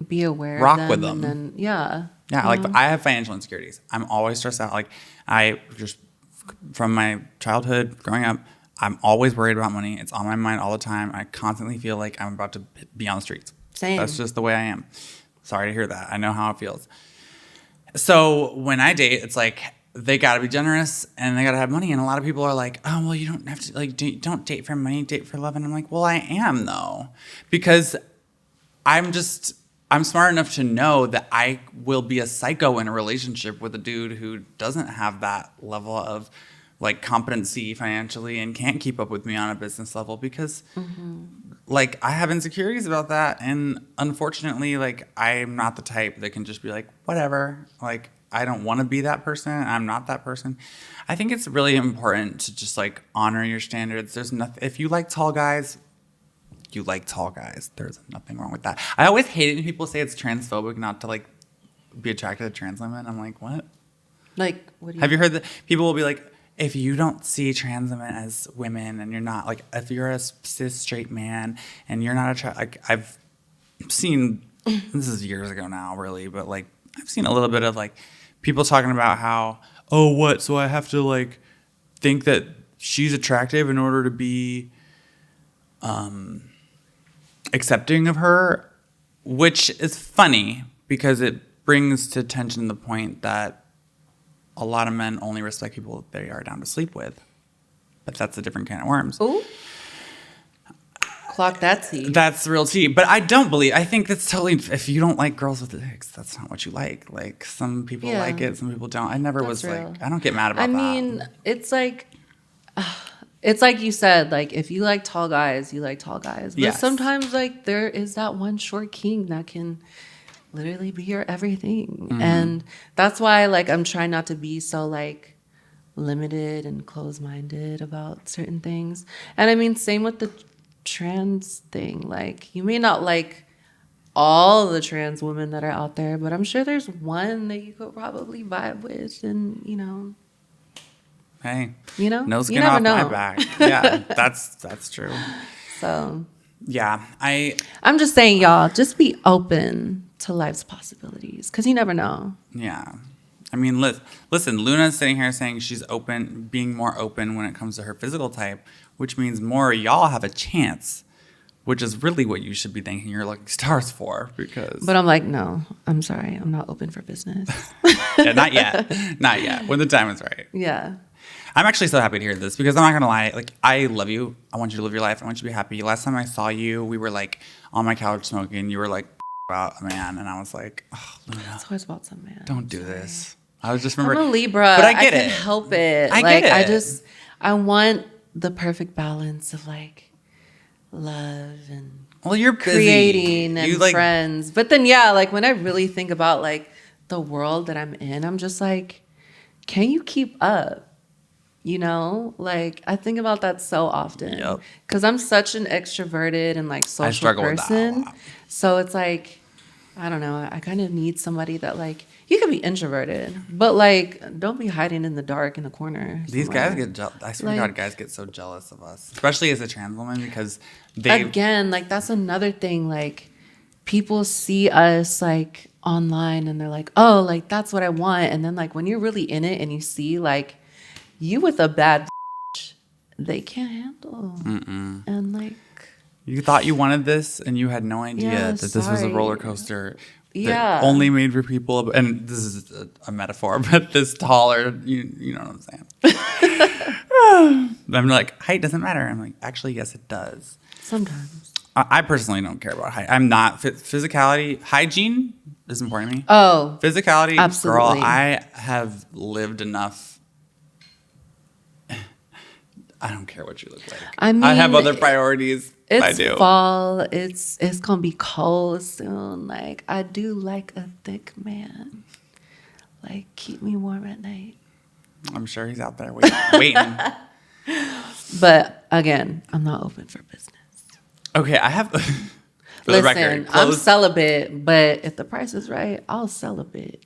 be aware rock of them with them. And then, yeah. Like I have financial insecurities. I'm always stressed out. Like I just from my childhood growing up, I'm always worried about money. It's on my mind all the time. I constantly feel like I'm about to be on the streets. Same. That's just the way I am. Sorry to hear that. I know how it feels. So when I date, it's like they got to be generous and they got to have money. And a lot of people are like, oh, well, you don't have to, like, don't date for money, date for love. And I'm like, well, I am, though, because I'm smart enough to know that I will be a psycho in a relationship with a dude who doesn't have that level of like competency financially and can't keep up with me on a business level because like I have insecurities about that. And unfortunately, like I'm not the type that can just be like, whatever, like I don't want to be that person. I'm not that person. I think it's really important to just like honor your standards. There's nothing, if you like tall guys, you like tall guys. There's nothing wrong with that. I always hate it when people say it's transphobic not to like be attracted to trans women. I'm like, what? Like, what do you Have you heard that people will be like, if you don't see trans women as women and you're not like, if you're a cis straight man and you're not attracted, like I've seen, this is years ago now really, but like I've seen a little bit of like people talking about how, oh, what? So I have to like think that she's attractive in order to be accepting of her, which is funny because it brings to attention the point that a lot of men only respect people they are down to sleep with. But that's a different can of worms. Ooh. Clock that tea. That's real tea. But I think that's totally, if you don't like girls with dicks, that's not what you like. Like some people like it, some people don't. I never was real. Like, I don't get mad about that. I mean, it's like you said, like if you like tall guys, you like tall guys. But sometimes like there is that one short king that can literally be your everything. And that's why like I'm trying not to be so like limited and closed-minded about certain things. And I mean, same with the trans thing. Like you may not like all the trans women that are out there, but I'm sure there's one that you could probably vibe with, and hey, you no skin never off know. my back. Yeah, that's true. So yeah, I'm just saying, y'all, just be open to life's possibilities because you never know. Yeah. I mean, listen, Luna's sitting here saying she's open, being more open when it comes to her physical type, which means more y'all have a chance, which is really what you should be thanking your lucky stars for. But I'm like, no, I'm sorry. I'm not open for business. Yeah, not yet. Not yet. When the time is right. Yeah. I'm actually so happy to hear this because I'm not going to lie. Like, I love you. I want you to live your life. I want you to be happy. Last time I saw you, we were like on my couch smoking. You were like about a man. And I was like, oh, Luna. It's always about some man. Don't do this. I was just remember. I'm a Libra. But I get it. Can't help it. I get it. I want the perfect balance of like love and you're busy. Creating and friends. But then, like when I really think about like the world that I'm in, I'm just like, can you keep up? Like I think about that so often because I'm such an extroverted and like social person. With that a lot. So it's like, I don't know. I kind of need somebody that like, you can be introverted, but like, don't be hiding in the dark in the corner. These guys get jealous. I swear to God, guys get so jealous of us, especially as a trans woman, because again, like that's another thing. Like people see us like online and they're like, oh, like that's what I want. And then like when you're really in it and you see like you with a bad they can't handle. And like, you thought you wanted this and you had no idea that this was a roller coaster that only made for people, and this is a metaphor, but this taller, you know what I'm saying. I'm like, height doesn't matter. I'm like, actually, yes, it does. Sometimes. I personally don't care about height. I'm not physicality. Hygiene is important to me. Oh, physicality, absolutely. Girl, I have lived enough. I don't care what you look like. I mean, I have other priorities. I do. Fall. It's gonna be cold soon. Like I do like a thick man. Like keep me warm at night. I'm sure he's out there waiting. But again, I'm not open for business. Okay, I have. Listen, I'm celibate, but if the price is right, I'll celibate.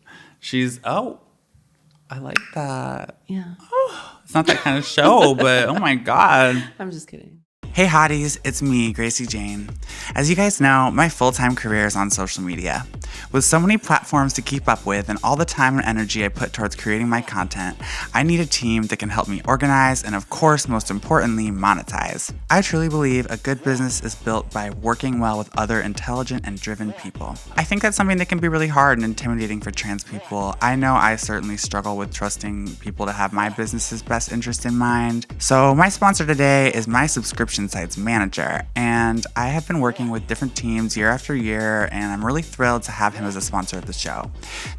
I like that. Yeah. Oh, it's not that kind of show, but oh my God. I'm just kidding. Hey hotties, it's me, Gracie Jane. As you guys know, my full-time career is on social media. With so many platforms to keep up with and all the time and energy I put towards creating my content, I need a team that can help me organize and, of course, most importantly, monetize. I truly believe a good business is built by working well with other intelligent and driven people. I think that's something that can be really hard and intimidating for trans people. I know I certainly struggle with trusting people to have my business's best interest in mind. So my sponsor today is my subscription site's manager, and I have been working with different teams year after year, and I'm really thrilled to have him as a sponsor of the show.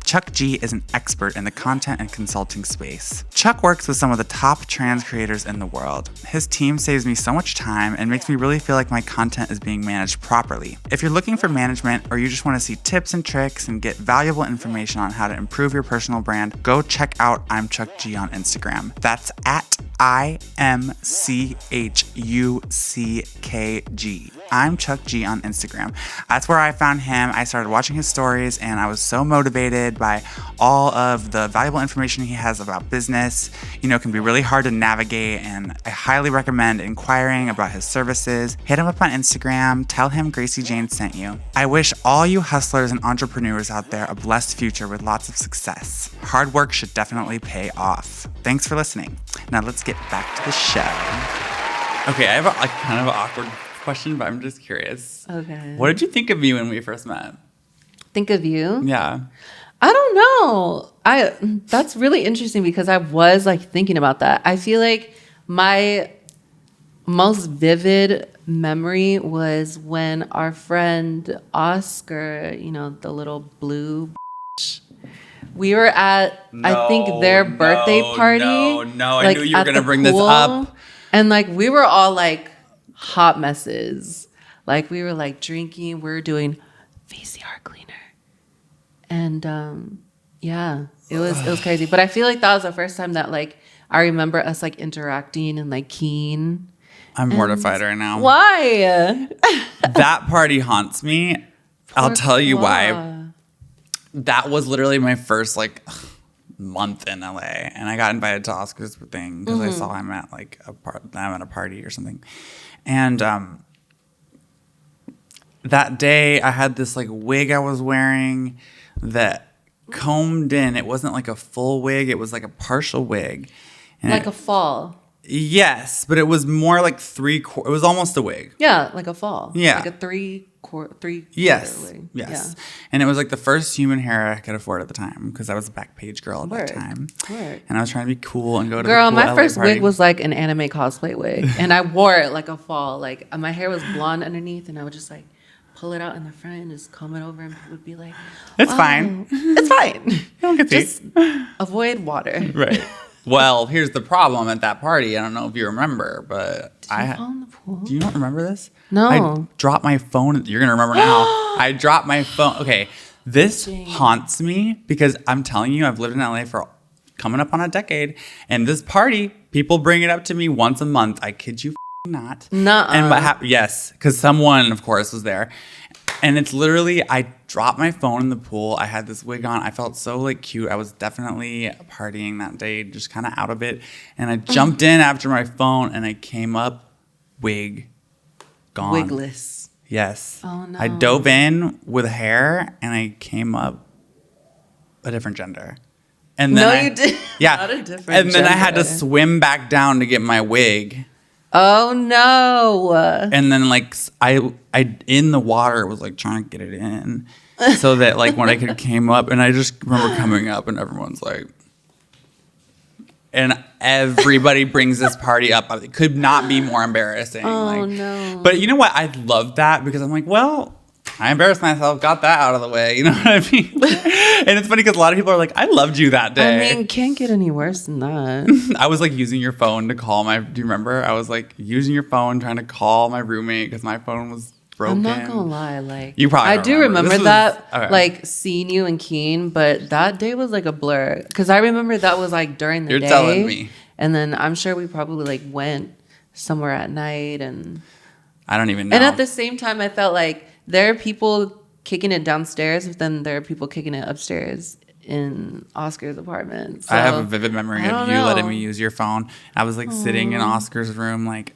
Chuck G is an expert in the content and consulting space. Chuck works with some of the top trans creators in the world. His team saves me so much time and makes me really feel like my content is being managed properly. If you're looking for management or you just want to see tips and tricks and get valuable information on how to improve your personal brand, go check out I'm Chuck G on Instagram. That's at IMCHUCKG. I'm Chuck G on Instagram. That's where I found him. I started watching his stories and I was so motivated by all of the valuable information he has about business. You know, it can be really hard to navigate, and I highly recommend inquiring about his services. Hit him up on Instagram. Tell him Gracie Jane sent you. I wish all you hustlers and entrepreneurs out there a blessed future with lots of success. Hard work should definitely pay off. Thanks for listening. Now let's get back to the show. Okay, I have a kind of an awkward question, but I'm just curious. Okay. What did you think of me when we first met? Think of you? Yeah. I don't know. That's really interesting because I was like thinking about that. I feel like my most vivid memory was when our friend Oscar, you know, the little blue we were at, I think, their birthday party. No, I knew you were going to bring this up. And like, we were all like hot messes. Like, we were like drinking, we were doing VCR cleaner. And yeah, it was crazy. But I feel like that was the first time that like, I remember us like interacting and like keen. I'm mortified right now. Why? That party haunts me. I'll tell you why. That was literally my first like month in LA, and I got invited to Oscar's thing because I saw him at like I'm at a party or something, and that day I had this like wig I was wearing that combed in. It wasn't like a full wig; it was like a partial wig, and like a fall. Yes, but it was more like it was almost a wig. Yeah, like a fall. Yeah, like a three quarter yes, wig. Yes. Yeah. And it was like the first human hair I could afford at the time because I was a back page girl at that time. Word. And I was trying to be cool and go to Girl, the cool my LA first party. wig was like an anime cosplay wig, and I wore it like a fall. Like my hair was blonde underneath, and I would just like pull it out in the front and just comb it over, and people would be like, "It's fine, it's fine." Don't get just avoid water. Right. Well, here's the problem at that party. I don't know if you remember, but Did you fall in the pool? Do you not remember this? No. I dropped my phone. You're going to remember now. I dropped my phone. Okay. This haunts me because I'm telling you, I've lived in LA for coming up on a decade. And this party, people bring it up to me once a month. I kid you not. Nuh-uh. And what happened? Yes. Because someone, of course, was there. And it's literally, I dropped my phone in the pool. I had this wig on. I felt so like cute. I was definitely partying that day, just kind of out of it. And I jumped in after my phone and I came up, wig gone. Wigless. Yes. Oh no. I dove in with hair and I came up a different gender. And then you did. Yeah. Not a different and then gender. I had to swim back down to get my wig. Oh no. And then like I in the water was like trying to get it in so that like when I came up, and I just remember coming up and everyone's like, and everybody brings this party up. It could not be more embarrassing. Oh no. But you know what? I love that because I'm like, well, I embarrassed myself, got that out of the way. You know what I mean? And it's funny because a lot of people are like, I loved you that day. I mean, can't get any worse than that. I was like using your phone to call do you remember? I was like using your phone trying to call my roommate because my phone was broken. I'm not gonna lie, like you probably I do remember that, okay. like seeing you and Keen, but that day was like a blur because I remember that was like during the day. You're telling me. And then I'm sure we probably like went somewhere at night, and I don't even know. And at the same time, I felt like there are people kicking it downstairs, but then there are people kicking it upstairs in Oscar's apartment. So, I have a vivid memory of you know. letting me use your phone. I was like sitting in Oscar's room, like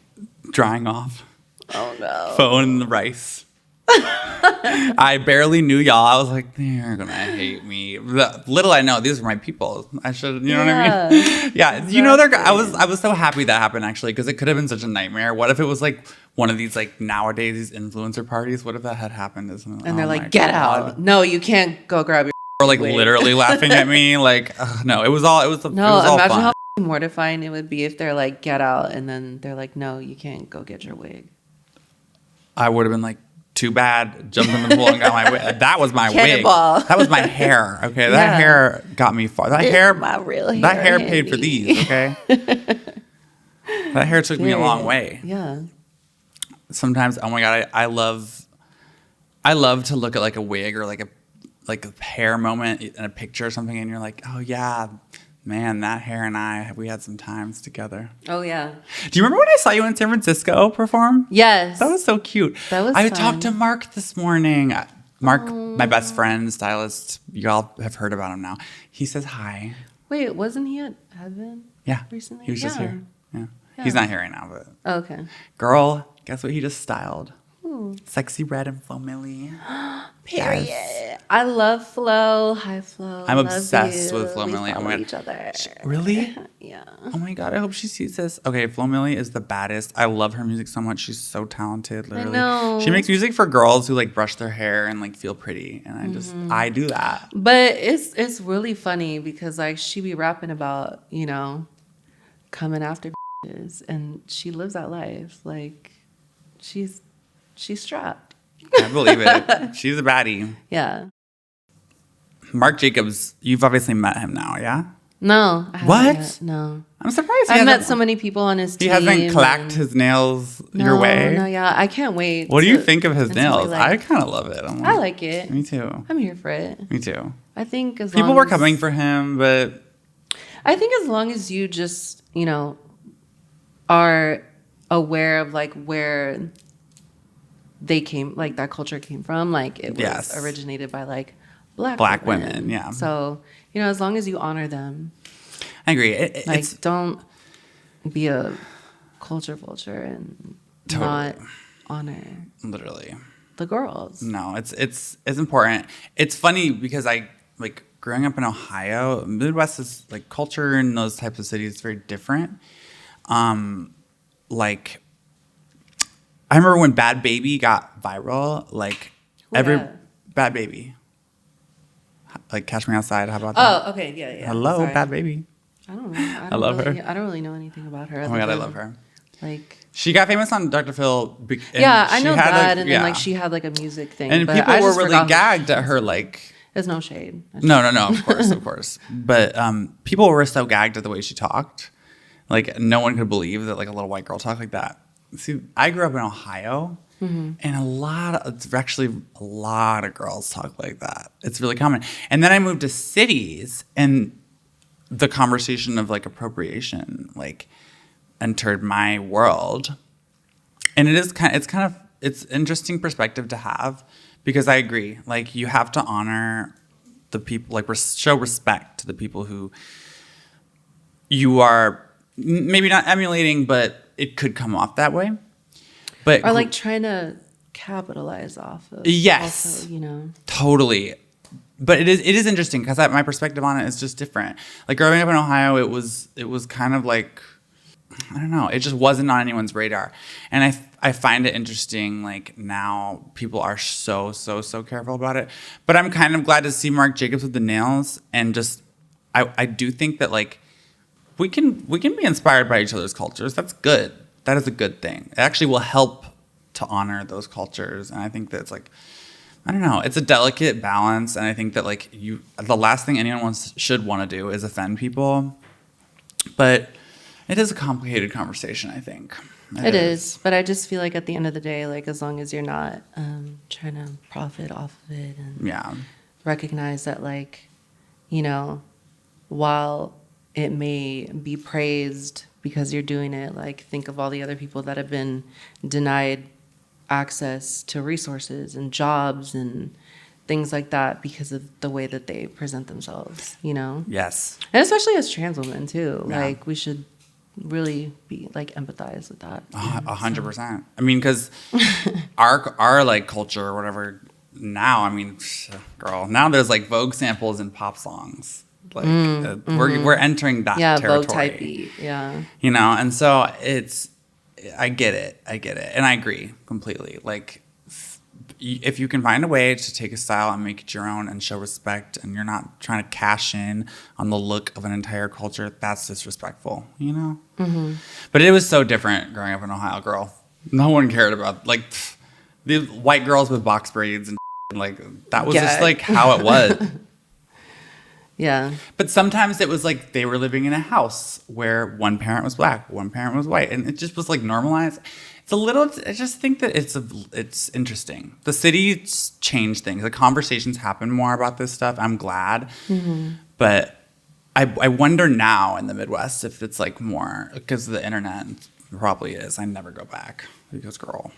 drying off. Oh no. Phone and the rice. I barely knew y'all. I was like, they're gonna hate me. Little I know, these are my people. I should, you know what I mean? Yeah, exactly. You know, I was so happy that happened actually, because it could have been such a nightmare. What if it was like one of these like nowadays these influencer parties? What if that had happened? And they're like, get out! No, you can't go grab your. Or like wig. Literally laughing at me. Like, no, it was all no. It was all imagine fun. how mortifying it would be if they're like, get out, and then they're like, no, you can't go get your wig. I would have been like, too bad, jumped in the pool and got my wig. That was my Cannonball. wig. That was my hair. Okay, that hair got me far. That hair, my real hair. That hair paid for these. Okay, that hair took me a long way. Yeah. Sometimes, oh my god, I love to look at like a wig or like a hair moment in a picture or something, and you're like, oh yeah. Man, that hair and we had some times together. Oh, yeah. Do you remember when I saw you in San Francisco perform? Yes. That was so cute. That was I fun. talked to Mark this morning. Mark, my best friend, stylist. You all have heard about him now. He says hi. Wait, wasn't he at Advent? Yeah. Recently? He was just here. Yeah. He's not here right now, but. Oh, okay. Girl, guess what he just styled? Ooh. Sexy red and Flo Milli. Period. Yes. I love Flo. Hi, Flo. I'm obsessed with Flo Milli. Oh my god. Each other. Really? Yeah. Oh my god, I hope she sees this. Okay, Flo Milli is the baddest. I love her music so much. She's so talented, literally. I know. She makes music for girls who like brush their hair and like feel pretty. And I do that. But it's really funny because like she be rapping about, coming after bitches, and she lives that life. Like she's strapped. I believe it. She's a baddie. Yeah. Marc Jacobs, you've obviously met him now, yeah? No. I haven't What? yet. No. I'm surprised. I've met so many people on his team. He hasn't clacked his nails your way? No, yeah. I can't wait. What do you think of his nails? I kind of love it. I like it. Me too. I'm here for it. Me too. I think people were coming for him, but I think as long as you just, are aware of like where they came, like that culture came from, like it was originated by like black women. Yeah. So, as long as you honor them. I agree. Don't be a culture vulture and not honor literally the girls. No, it's important. It's funny because I like growing up in Ohio, Midwest is like culture in those types of cities is very different. Like I remember when Bad Baby got viral, like Bad Baby. Like Catch Me Outside, how about that? Oh, okay, yeah. Hello, Sorry. Bad Baby. I don't know. I love her. I don't really know anything about her. Oh my god, I love her. Like she got famous on Dr. Phil. I know that, and then like she had like a music thing, and but people I were just really gagged at her. Like, there's no shade. No, of course. But people were so gagged at the way she talked. Like no one could believe that like a little white girl talked like that. See, I grew up in Ohio, and a lot of girls talk like that. It's really common. And then I moved to cities, and the conversation of like appropriation like entered my world. And it's interesting perspective to have, because I agree. Like you have to honor the people, like show respect to the people who you are maybe not emulating, but it could come off that way. But or like trying to capitalize off of. Yes. Also, Totally. But it is interesting because my perspective on it is just different. Like growing up in Ohio, it was kind of like, I don't know, it just wasn't on anyone's radar. And I find it interesting, like now people are so careful about it. But I'm kind of glad to see Marc Jacobs with the nails, and just I do think that like we can be inspired by each other's cultures. That's good. That is a good thing. It actually will help to honor those cultures. And I think that it's like, I don't know, it's a delicate balance. And I think that like the last thing anyone should want to do is offend people. But it is a complicated conversation, I think. It is. But I just feel like at the end of the day, like as long as you're not trying to profit off of it and recognize that like, while it may be praised because you're doing it, like think of all the other people that have been denied access to resources and jobs and things like that because of the way that they present themselves, Yes. And especially as trans women too. Yeah. Like we should really be like empathize with that. 100%. I mean, because our like culture or whatever now, I mean, girl, now there's like Vogue samples in pop songs. Like we're entering that territory. Vogue type beat, you know, and so I get it, and I agree completely. Like, if you can find a way to take a style and make it your own and show respect, and you're not trying to cash in on the look of an entire culture, that's disrespectful, you know? Mm-hmm. But it was so different growing up in Ohio, girl. No one cared about, like, the white girls with box braids and like, that was just, like, how it was. Yeah. But sometimes it was like they were living in a house where one parent was black, one parent was white, and it just was, like, normalized. I just think that it's interesting. The city changed things. The conversations happen more about this stuff. I'm glad. Mm-hmm. But I wonder now in the Midwest if it's like more because of the internet. It probably is. I never go back because, girl,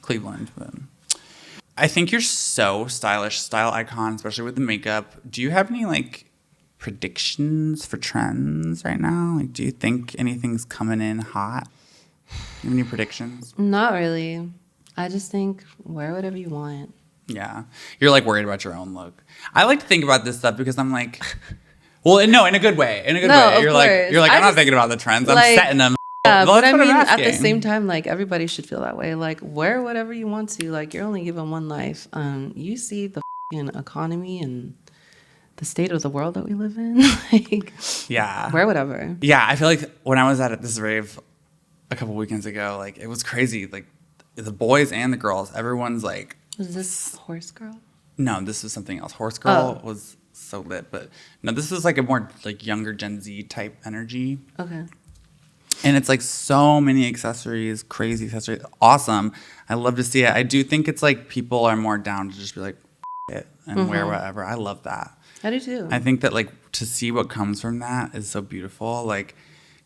Cleveland. But I think you're so stylish, style icon, especially with the makeup. Do you have any like predictions for trends right now? Like, do you think anything's coming in hot? You have any predictions? Not really. I just think wear whatever you want. Yeah. You're like worried about your own look. I like to think about this stuff because I'm like, well, no, in a good way. In a good way. You're like, I'm not thinking about the trends. I'm setting them. Yeah, but I mean, at the same time, like everybody should feel that way. Like wear whatever you want to. Like you're only given one life. You see the economy and the state of the world that we live in. Like, yeah. Wear whatever. Yeah. I feel like when I was at this rave a couple weekends ago, like it was crazy. Like the boys and the girls, everyone's like, was this Horse Girl? No, this was something else. Horse Girl was so lit, but no, this was like a more like younger Gen Z type energy. Okay. And it's like so many accessories, crazy accessories, awesome. I love to see it. I do think it's like people are more down to just be like it and wear whatever. I love that. I do too. I think that like to see what comes from that is so beautiful. Like,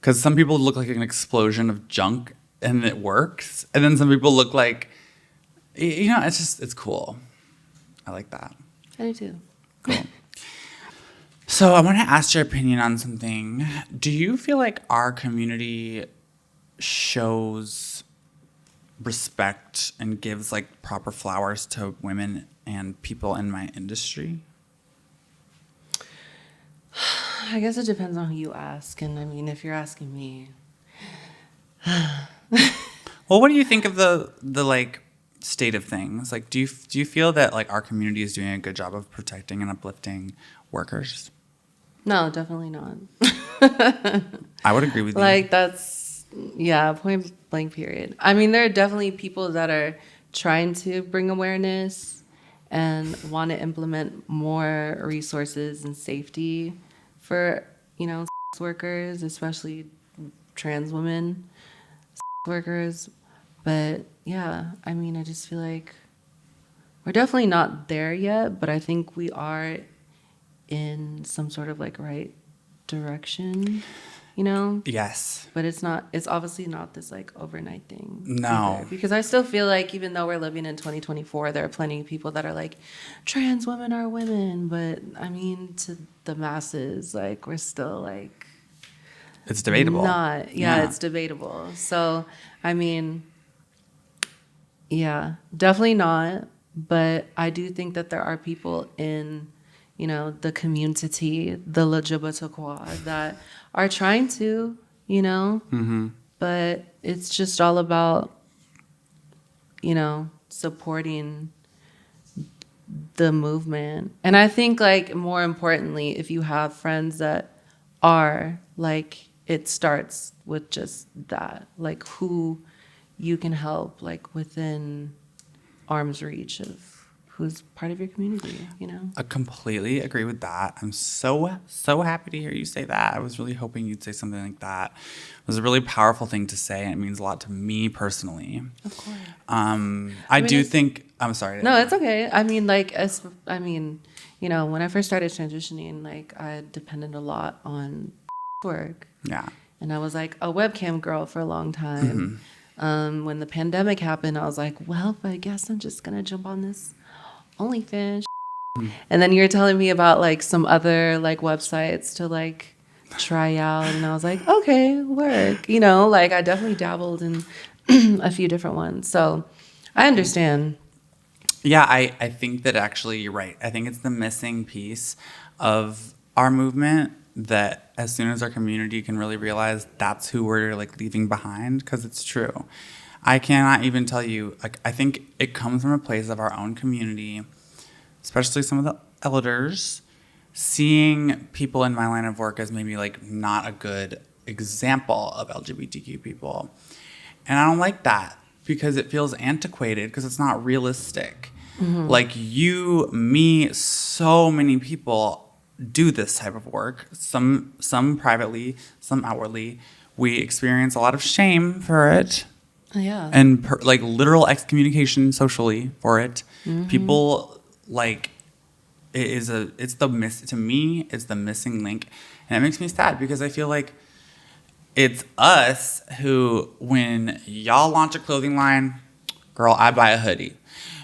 because some people look like an explosion of junk and it works. And then some people look like, you know, it's cool. I like that. I do too. Cool. So I want to ask your opinion on something. Do you feel like our community shows respect and gives like proper flowers to women and people in my industry? I guess it depends on who you ask. And I mean, if you're asking me. Well, what do you think of the like state of things? Like, do you feel that like our community is doing a good job of protecting and uplifting workers? No, definitely not. I would agree with you. Like that's, point blank period. I mean, there are definitely people that are trying to bring awareness and want to implement more resources and safety for, workers, especially trans women workers. But yeah, I mean, I just feel like we're definitely not there yet, but I think we are in some sort of like right direction, Yes. But it's obviously not this like overnight thing. No. Either. Because I still feel like even though we're living in 2024, there are plenty of people that are like, trans women are women. But I mean, to the masses, like we're still like. It's debatable. It's debatable. So, I mean, yeah, definitely not. But I do think that there are people in the community, the LGBTQ that are trying to, but it's just all about, supporting the movement. And I think like more importantly, if you have friends that are like, it starts with just that, like who you can help like within arm's reach of who's part of your community, I completely agree with that. I'm so happy to hear you say that. I was really hoping you'd say something like that. It was a really powerful thing to say, and it means a lot to me personally. Of course. I do think. I'm sorry. No, it's okay. I mean, when I first started transitioning, like I depended a lot on work. Yeah. And I was like a webcam girl for a long time. Mm-hmm. When the pandemic happened, I was like, well, I guess I'm just gonna jump on this OnlyFans. And then you were telling me about like some other like websites to like try out, and I was like, okay, work. You know, like I definitely dabbled in a few different ones. So I understand. Yeah, I think that actually you're right. I think it's the missing piece of our movement that as soon as our community can really realize that's who we're like leaving behind, because it's true. I cannot even tell you, like, I think it comes from a place of our own community, especially some of the elders, seeing people in my line of work as maybe like not a good example of LGBTQ people. And I don't like that because it feels antiquated because it's not realistic. Like you, me, so many people do this type of work. Some privately, some outwardly. We experience a lot of shame for it. Yeah. And like literal excommunication socially for it. People like to me it's the missing link, and it makes me sad because I feel like it's us who, when y'all launch a clothing line, girl, I buy a hoodie.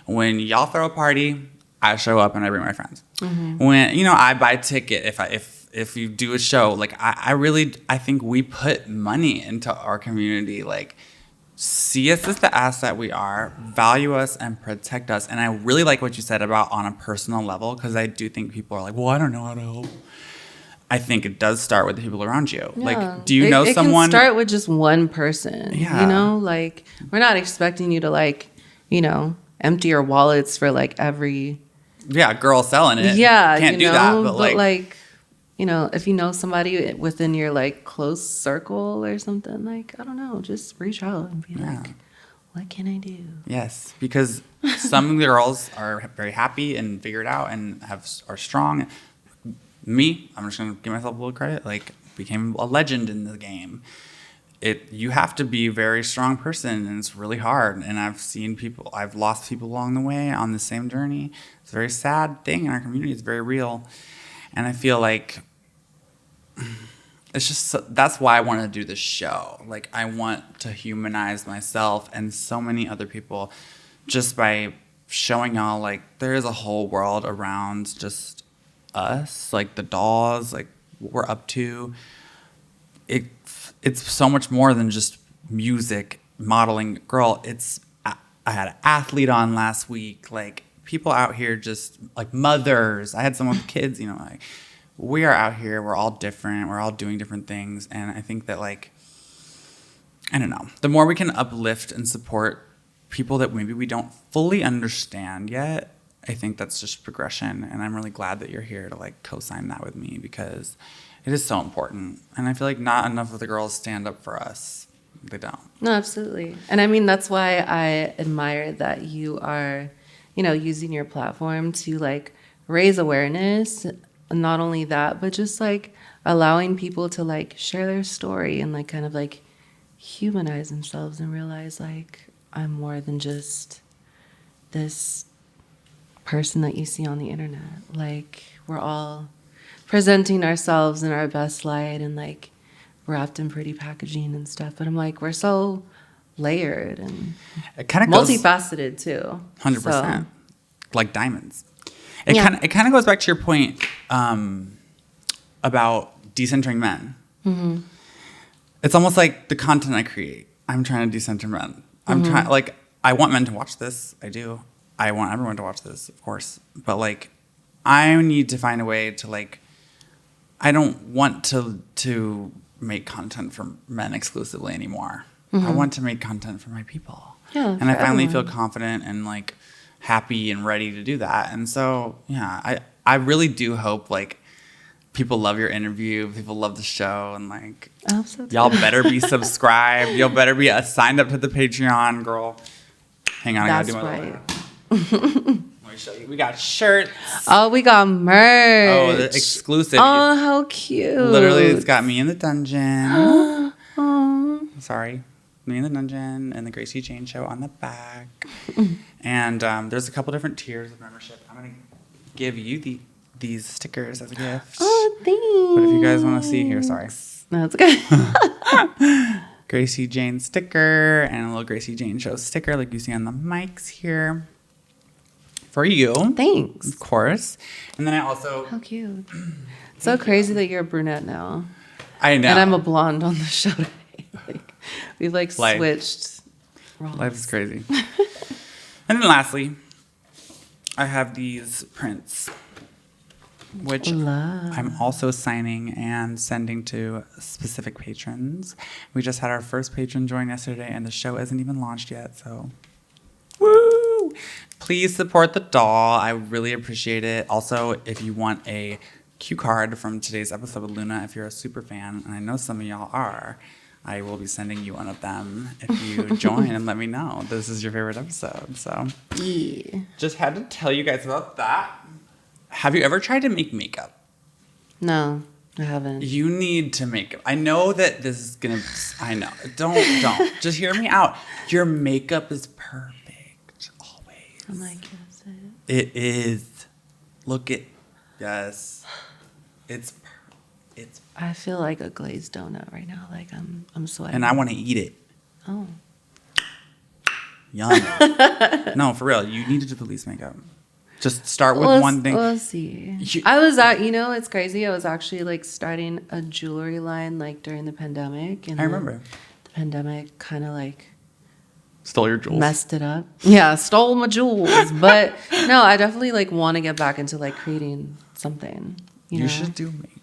When y'all throw a party, I show up and I bring my friends. When I buy a ticket if you do a show, like I think we put money into our community. Like, see us as the asset we are, value us and protect us. And I really like what you said about on a personal level, because I do think people are like, well, I don't know how to help. I think it does start with the people around you. Yeah. Like, do you know someone? It can start with just one person. Yeah. You know, like we're not expecting you to like, empty your wallets for like every. Yeah, girl selling it. Yeah, can't do that. But like, if you know somebody within your like close circle or something, like I don't know, just reach out and be like, what can I do? Yes, because some girls are very happy and figured out and are strong. Me, I'm just gonna give myself a little credit. Like, became a legend in the game. You have to be a very strong person, and it's really hard. And I've lost people along the way on the same journey. It's a very sad thing in our community. It's very real, and I feel like it's just that's why I want to do this show. Like, I want to humanize myself and so many other people just by showing y'all like there is a whole world around just us, like the dolls, like what we're up to. It's so much more than just music, modeling. Girl, I had an athlete on last week. Like, people out here just like mothers. I had someone with kids, like we are out here. We're all different. We're all doing different things. And I think that, like, I don't know, the more we can uplift and support people that maybe we don't fully understand yet, I think that's just progression. And I'm really glad that you're here to like co-sign that with me, because it is so important. And I feel like not enough of the girls stand up for us. They don't. No, absolutely. And I mean, that's why I admire that you are, using your platform to like raise awareness. And not only that, but just like allowing people to like share their story and like kind of like humanize themselves and realize like I'm more than just this person that you see on the internet. Like, we're all presenting ourselves in our best light and like wrapped in pretty packaging and stuff. But I'm like, we're so layered and it kind of multifaceted too. 100%. So. Like diamonds. It kind of goes back to your point about decentering men. Mm-hmm. It's almost like the content I create. I'm trying to decenter men. I'm trying, like, I want men to watch this. I do. I want everyone to watch this, of course. But like, I need to find a way to like, I don't want to make content for men exclusively anymore. I want to make content for my people. Yeah, and I finally feel confident and like happy and ready to do that. And so, yeah, I really do hope like people love your interview, people love the show, and like, y'all better be subscribed. Y'all better be signed up to the Patreon, girl. Hang on, That's I gotta do my right. Let me show you. We got shirts. Oh, we got merch. Oh, the exclusive. Oh, how cute. Literally, it's got me in the dungeon. Oh. Sorry. Me in the dungeon and the Gracie Jane Show on the back. And there's a couple different tiers of membership. I'm going to give you these stickers as a gift. Oh, thanks. But if you guys want to see here, sorry. That's okay. Gracie Jane sticker and a little Gracie Jane Show sticker like you see on the mics here. For you. Thanks. Of course. And then I also... How cute. So crazy that you're a brunette now. I know. And I'm a blonde on the show today. We've Life. switched roles. Life is crazy. And then lastly, I have these prints, which I'm also signing and sending to specific patrons. We just had our first patron join yesterday, and the show isn't even launched yet, so woo! Please support the doll. I really appreciate it. Also, if you want a cue card from today's episode with Luna, if you're a super fan, and I know some of y'all are, I will be sending you one of them if you join and let me know this is your favorite episode. So, Yeah. just had to tell you guys about that. Have you ever tried to make makeup? No, I haven't. You need to make it. I know that this is gonna. I know. Don't. Just hear me out. Your makeup is perfect always. I'm like, yes, It is. Look at. Yes. It's. I feel like a glazed donut right now. Like I'm sweating. And I want to eat it. Oh. Yum. No, for real. You need to do the least makeup. Just start with one thing. We'll see. I was it's crazy. I was actually like starting a jewelry line like during the pandemic. And I remember. The pandemic kind of like Stole your jewels. messed it up. Yeah, stole my jewels. But no, I definitely like want to get back into like creating something. You know? should do makeup.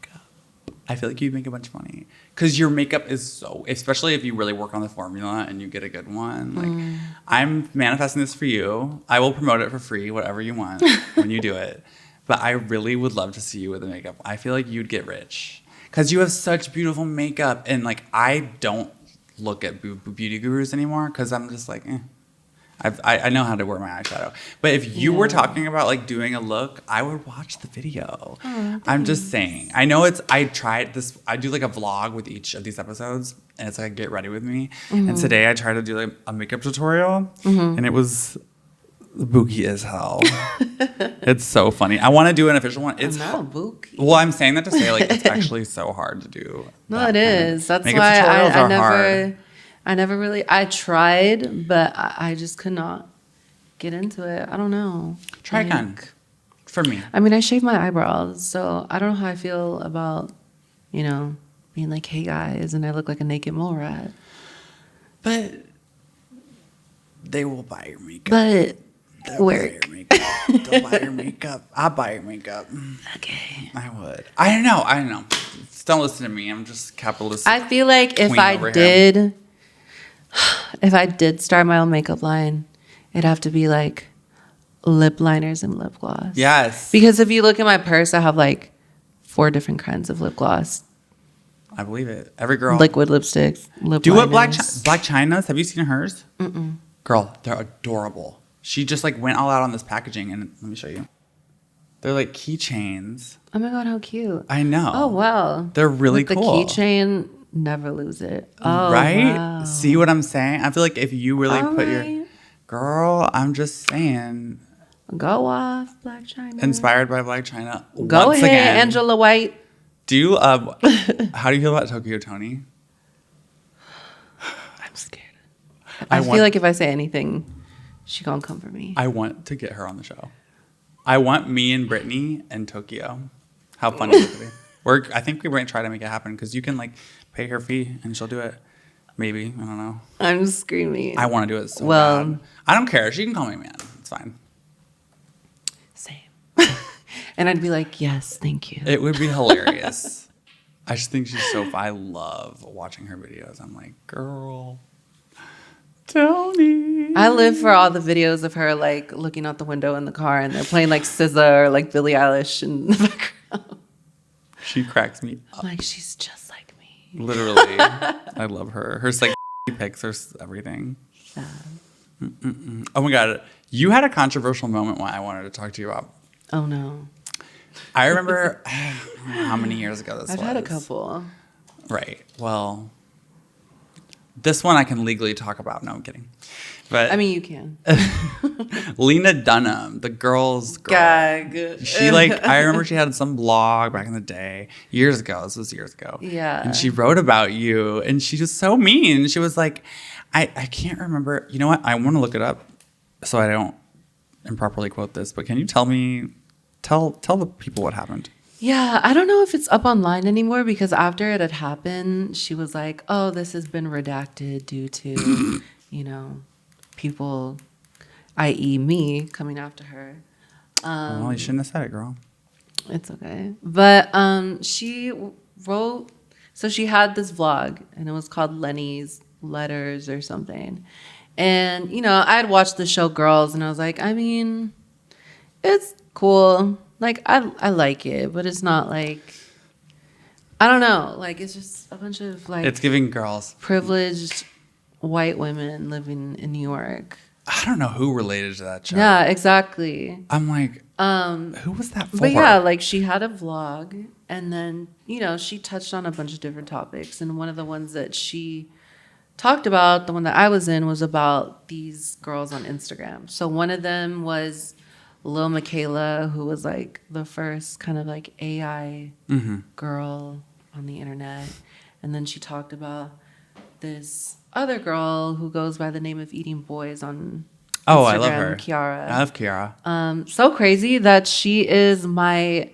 I feel like you'd make a bunch of money because your makeup is so, especially if you really work on the formula and you get a good one. Like, I'm manifesting this for you. I will promote it for free, whatever you want when you do it. But I really would love to see you with the makeup. I feel like you'd get rich because you have such beautiful makeup. And like, I don't look at beauty gurus anymore because I'm just like, I know how to wear my eyeshadow. But if you were talking about like doing a look, I would watch the video. Oh, I'm just saying. I know I tried this. I do like a vlog with each of these episodes and it's like get ready with me. And today I tried to do like a makeup tutorial and it was booky as hell. It's so funny. I want to do an official one. It's not booky. Well, I'm saying that to say like it's actually so hard to do. No, it is. That's why I never really, I tried, but I just could not get into it. I don't know. Try again. For me. I mean, I shave my eyebrows, so I don't know how I feel about, being like, hey guys, and I look like a naked mole rat. But they will buy your makeup. But They'll buy your makeup. They'll buy your makeup. I'll buy your makeup. Okay. I would. I don't know. Just don't listen to me. I'm just capitalist. I feel like if I did start my own makeup line, it'd have to be like lip liners and lip gloss. Yes. Because if you look at my purse, I have like 4 different kinds of lip gloss. I believe it. Every girl. Liquid lipsticks, lip Do what liners. Black China's. Have you seen hers? Mm-mm. Girl, they're adorable. She just like went all out on this packaging and let me show you. They're like keychains. Oh my God, how cute. I know. Oh, wow. They're really With cool. The keychain, never lose it. Oh, right? Wow. See what I'm saying? I feel like if you really put your... Girl, I'm just saying. Go off, Black China. Inspired by Black China. Go Once ahead, again. Angela White. Do you, how do you feel about Tokyo Toni? I'm scared. I feel like if I say anything, she gonna come for me. I want to get her on the show. I want me and Brittany and Tokyo. How funny would it be? I think we might try to make it happen because you can like pay her fee and she'll do it. Maybe. I don't know. I'm screaming. I want to do it so bad. I don't care. She can call me man. It's fine. Same. And I'd be like, yes, thank you. It would be hilarious. I just think she's so I love watching her videos. I'm like, girl, Tony. I live for all the videos of her like looking out the window in the car and they're playing like SZA or like Billie Eilish in the background. She cracks me up. I'm like, she's just like me. Literally. I love her. Her like pics, her everything. Yeah. Oh my God. You had a controversial moment I wanted to talk to you about. Oh no. I remember how many years ago this was. I've had a couple. Right. Well, this one I can legally talk about. No, I'm kidding. But I mean, you can. Lena Dunham, the girl's girl. Gag. She I remember she had some blog back in the day, years ago. This was years ago. Yeah. And she wrote about you, and she was so mean. She was like, I can't remember. You know what? I want to look it up so I don't improperly quote this. But can you tell the people what happened? Yeah, I don't know if it's up online anymore because after it had happened, she was like, "Oh, this has been redacted due to, people, i.e., me, coming after her." Well, you shouldn't have said it, girl. It's okay. But she wrote, so she had this vlog, and it was called Lenny's Letters or something. And I had watched the show Girls, and I was like, I mean, it's cool. Like, I like it, but it's not like, I don't know. Like, it's just a bunch of like, It's giving girls. Privileged white women living in New York. I don't know who related to that show. Yeah, exactly. I'm like, who was that for? But yeah, like she had a vlog, and then, she touched on a bunch of different topics. And one of the ones that she talked about, the one that I was in, was about these girls on Instagram. So one of them was Lil Michaela, who was like the first kind of like AI girl on the internet. And then she talked about this other girl who goes by the name of Eating Boys on Instagram. Oh, I love her. Kiara. I love Kiara. So crazy that she is my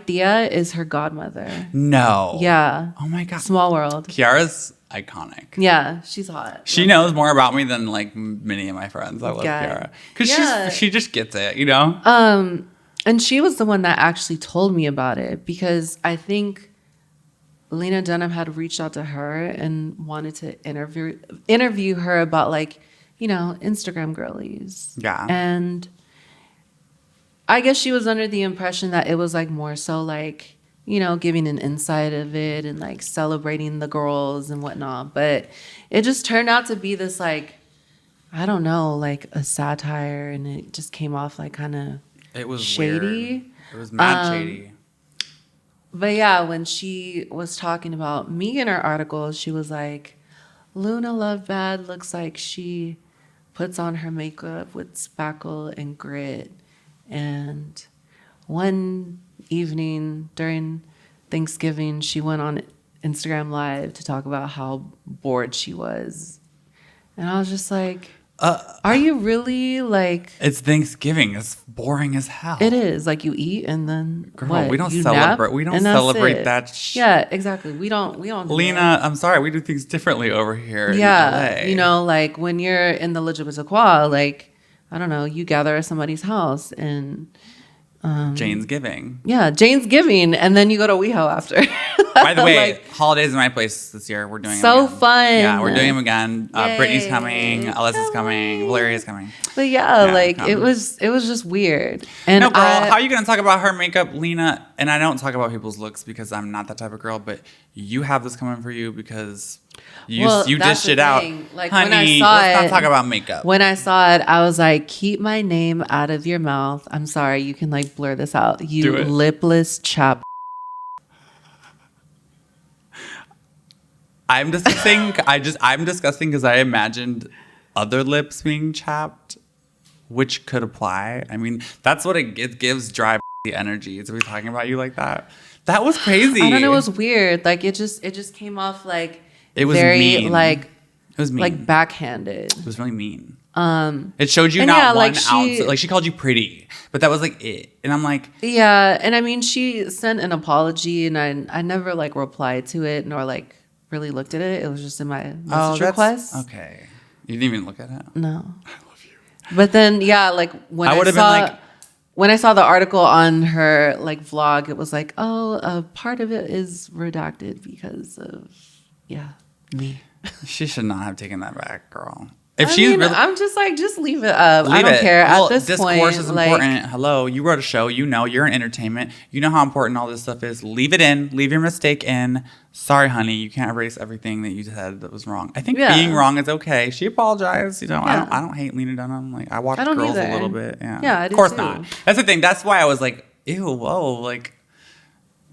tia is her godmother. No. Yeah. Oh my God. Small world. Kiara's iconic. Yeah, she's hot. She knows more about me than like many of my friends. I love Kiara because she just gets it, And she was the one that actually told me about it because I think Lena Dunham had reached out to her and wanted to interview her about like, Instagram girlies. Yeah. And I guess she was under the impression that it was like more so like, giving an insight of it and like celebrating the girls and whatnot. But it just turned out to be this like, I don't know, like a satire, and it just came off like kind of it was shady. Weird. It was mad shady. But yeah, when she was talking about me in her article, she was like, Luna Lovebad looks like she puts on her makeup with spackle and grit. And one evening during Thanksgiving, she went on Instagram Live to talk about how bored she was. And I was just like, are you really like... It's Thanksgiving. It's boring as hell. It is. Like you eat and then Girl, what? we don't You celebrate. nap, We don't and that's celebrate it. that. Yeah, exactly. We don't do Lena, that. I'm sorry. We do things differently over here in Yeah, LA. like when you're in the LGBTQ, like, I don't know, you gather at somebody's house and... Jane's giving. Yeah, Jane's giving, and then you go to WeHo after. By the way, Like, holidays in my place this year. We're doing so them again. fun. Yeah, we're doing them again. Yay. Brittany's coming. Alyssa's coming. Valeria's coming. But yeah, like come. it was just weird. And No, girl, how are you going to talk about her makeup, Lena? And I don't talk about people's looks because I'm not that type of girl, but you have this coming for you because you that's dished the it out. thing. Like, honey, when I saw let's it, not talk about makeup. When I saw it, I was like, keep my name out of your mouth. I'm sorry, you can like blur this out. Do You it. lipless chap. I'm disgusting. I'm disgusting because I imagined other lips being chapped, which could apply. I mean, that's what it gives dry energy to be talking about you like that. That was crazy. I don't know, it was weird. Like it just came off like It was very mean. like It was mean. like backhanded. It was really mean. It showed you and not yeah, one like ounce. Like she called you pretty, but that was like it. And I'm like, Yeah, and I mean, she sent an apology, and I never like replied to it nor like really looked at it. It was just in my message request. Okay. You didn't even look at it? No. I love you. But then, yeah, like when I would've saw, been like, when I saw the article on her like vlog, it was like, oh, a part of it is redacted because of me. she should not have taken that back, girl. I mean, I'm just like, just leave it up. I don't care. Well, At this discourse point, is like, important. Hello, you wrote a show. You're in entertainment. You know how important all this stuff is. Leave it in. Leave your mistake in. Sorry, honey. You can't erase everything that you said that was wrong. I think being wrong is okay. She apologized. I don't hate Lena Dunham. Like I watch Girls either. a little bit. Yeah, Yeah, I of do course too. not. That's the thing. That's why I was like, ew, whoa, like,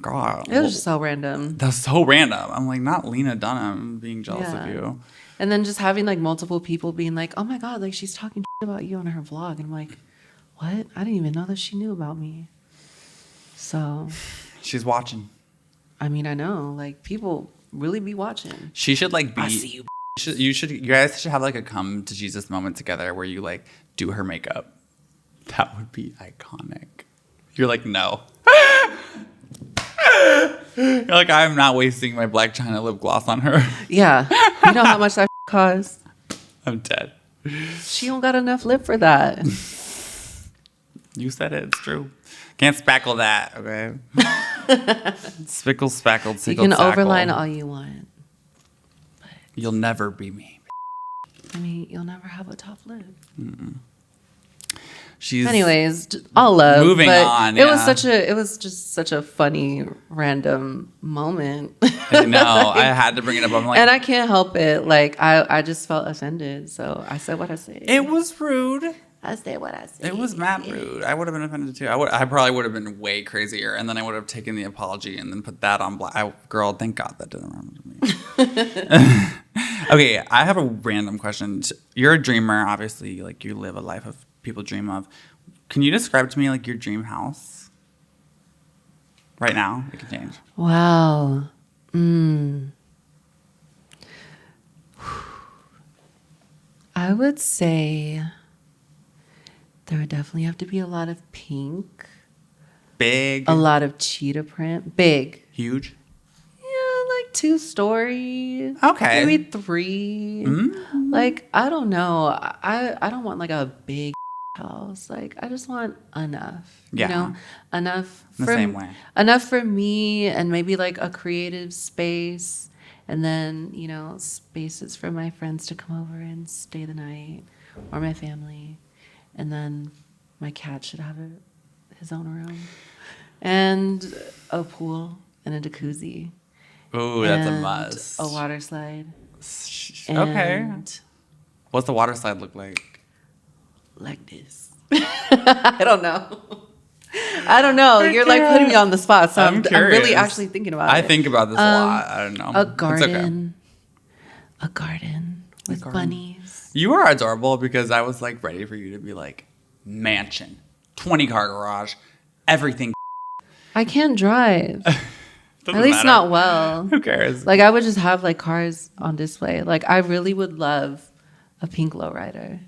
God. it was just so random. That's so random. I'm like, not Lena Dunham being jealous of you. And then just having like multiple people being like, oh my God, like she's talking about you on her vlog. And I'm like, what? I didn't even know that she knew about me. So. She's watching. I mean, I know. Like people really be watching. She should like be. I see you. You guys should have like a come to Jesus moment together where you like do her makeup. That would be iconic. You're like, no. You're like, I'm not wasting my black china lip gloss on her. Yeah. You know how much that costs? I'm dead. She don't got enough lip for that. You said it. It's true. Can't spackle that, okay? Spickle, spackled, You sickled, can sackle. overline all you want. You'll never be me. I mean, you'll never have a top lip. She's Anyways, all love. moving but on. It was just such a funny, random moment. I know. I had to bring it up. I'm like, and I can't help it. Like I just felt offended, so I said what I said. it was rude. I said what I said. It was mad rude. I would have been offended too. I probably would have been way crazier, and then I would have taken the apology and then put that on black. Girl, thank God that didn't happen to me. Okay, I have a random question. You're a dreamer, obviously. Like, you live a life of people dream of. Can you describe to me like your dream house? Right now, it can change. Wow. I would say there would definitely have to be a lot of pink. Big. A lot of cheetah print. Big. Huge. Yeah, like 2-story. Okay. Maybe 3. Like, I don't know. I don't want like a big house. Like, I just want enough. Yeah. You know? Enough The same way. Enough for me, and maybe like a creative space. And then, you know, spaces for my friends to come over and stay the night, or my family. And then my cat should have his own room. And a pool and a jacuzzi. Ooh, that's a and must. A water slide. Okay. And What's the water slide look like? like this. I don't know. You're like putting me on the spot, so I'm really actually thinking about it. I think about this a lot. I don't know. A garden. Okay. A garden with bunnies. You are adorable because I was like ready for you to be like mansion, 20-car garage, everything. I can't drive. At least matter. not well. Who cares? Like, I would just have like cars on display. Like, I really would love a pink lowrider.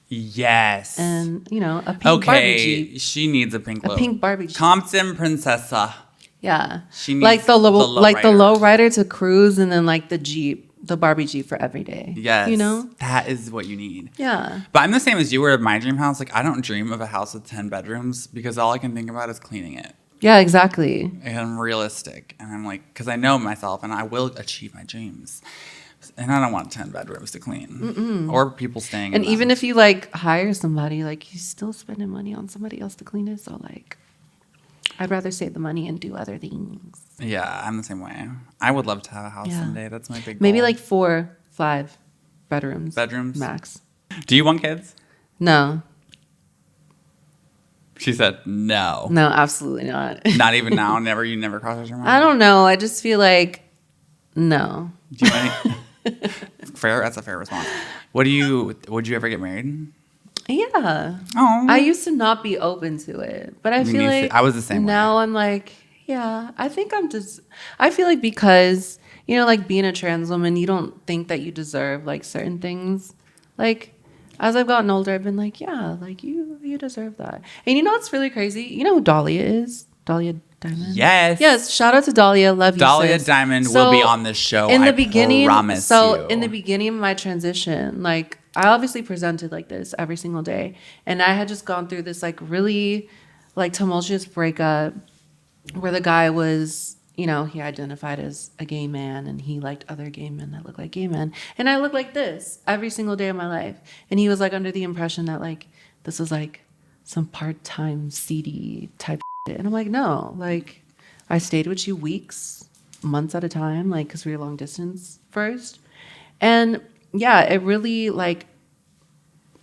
Yes. And, you know, a pink Barbie Jeep. She needs a pink A pink Barbie Jeep. Compton Princessa. Yeah. She needs like the lowrider. lowrider to cruise, and then like the Jeep, the Barbie Jeep for every day. Yes. You know? That is what you need. Yeah. But I'm the same as you were at my dream house. Like, I don't dream of a house with 10 bedrooms because all I can think about is cleaning it. Yeah, exactly. And I'm realistic. And I'm like, because I know myself and I will achieve my dreams. And I don't want 10 bedrooms to clean or people staying in And them. even if you like hire somebody, like, you're still spending money on somebody else to clean it. So like, I'd rather save the money and do other things. Yeah, I'm the same way. I would love to have a house someday. That's my big goal. Maybe like 4, 5 bedrooms. Bedrooms? Max. Do you want kids? No. She said no. No, absolutely not. Not even now? You never crosses your mind? I don't know. I just feel like, no. Do you want any? Fair. That's a fair response. Would you ever get married? Yeah. Oh. I used to not be open to it, but I feel like I was the same way. Now I'm like, yeah, I feel like because, you know, like being a trans woman, you don't think that you deserve like certain things. Like, as I've gotten older, I've been like, yeah, like you deserve that. And you know what's really crazy? You know who Dahlia is? Dahlia Diamond? Yes. Yes. Shout out to Dahlia. Love you, Dahlia sis. Diamond will be on this show. In the I beginning, promise you. In the beginning of my transition, like, I obviously presented like this every single day. And I had just gone through this like really like tumultuous breakup where the guy was, you know, he identified as a gay man and he liked other gay men that looked like gay men. And I looked like this every single day of my life. And he was like under the impression that like this was like some part-time seedy type shit. And I'm like, no, like I stayed with you weeks, months at a time, like, because we were long distance first. And yeah, it really like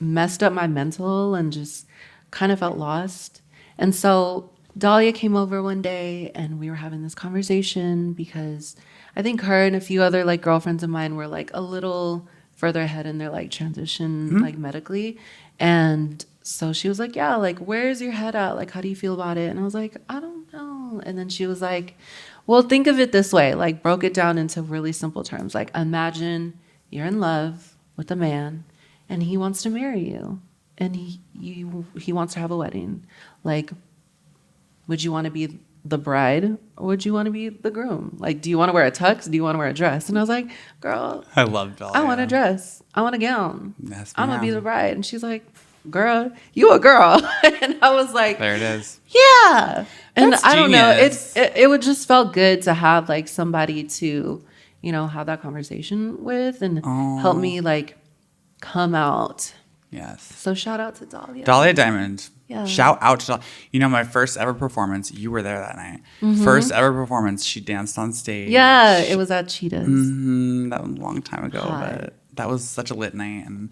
messed up my mental and just kind of felt lost. And so Dahlia came over one day and we were having this conversation because I think her and a few other like girlfriends of mine were like a little further ahead in their like transition, like medically. And so she was like, yeah, like, where's your head at? Like, how do you feel about it? And I was like, I don't know. And then she was like, well, think of it this way, like broke it down into really simple terms. Like, imagine you're in love with a man and he wants to marry you and he wants to have a wedding. Like, would you want to be the bride or would you want to be the groom? Like, do you want to wear a tux? Do you want to wear a dress? And I was like, girl, I love Dahlia. I want a dress. I want a gown. Yes, I'm going to be ma'am. the bride. And she's like, girl, you a girl. And I was like, There it is. yeah. And That's I don't know. genius. It would just felt good to have like somebody to, have that conversation with and help me like come out. Yes. So shout out to Dahlia. Dahlia Diamond. Yeah. Shout out to Dahlia. My first ever performance, you were there that night. First ever performance, she danced on stage. Yeah, it was at Cheetahs. That was a long time ago, Hi. but that was such a lit night. And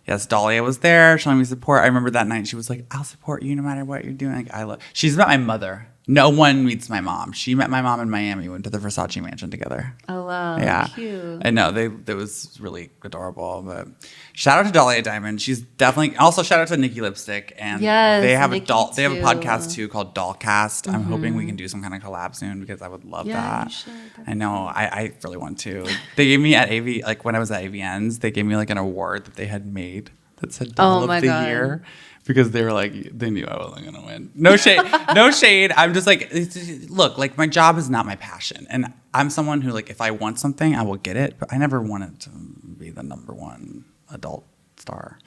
yes, Dahlia was there showing me support. I remember that night she was like, I'll support you no matter what you're doing. Like, she's met my mother. No one meets my mom. She met my mom in Miami. We went to the Versace mansion together. Oh, wow. Yeah. Cute. I know. It was really adorable. But shout out to Dahlia Diamond. She's definitely also shout out to Nikki Lipstick. And Yes, they have Nikki they have a too. podcast too called Dollcast. I'm hoping we can do some kind of collab soon because I would love Yeah, that. you should, I know. I really want to. They gave me at AV, like when I was at AVNs, they gave me like an award that they had made that said Doll of the Year. Because they were like, they knew I wasn't gonna win. No shade, no shade. I'm just like, look, like my job is not my passion, and I'm someone who like, if I want something, I will get it. But I never wanted to be the number one adult star.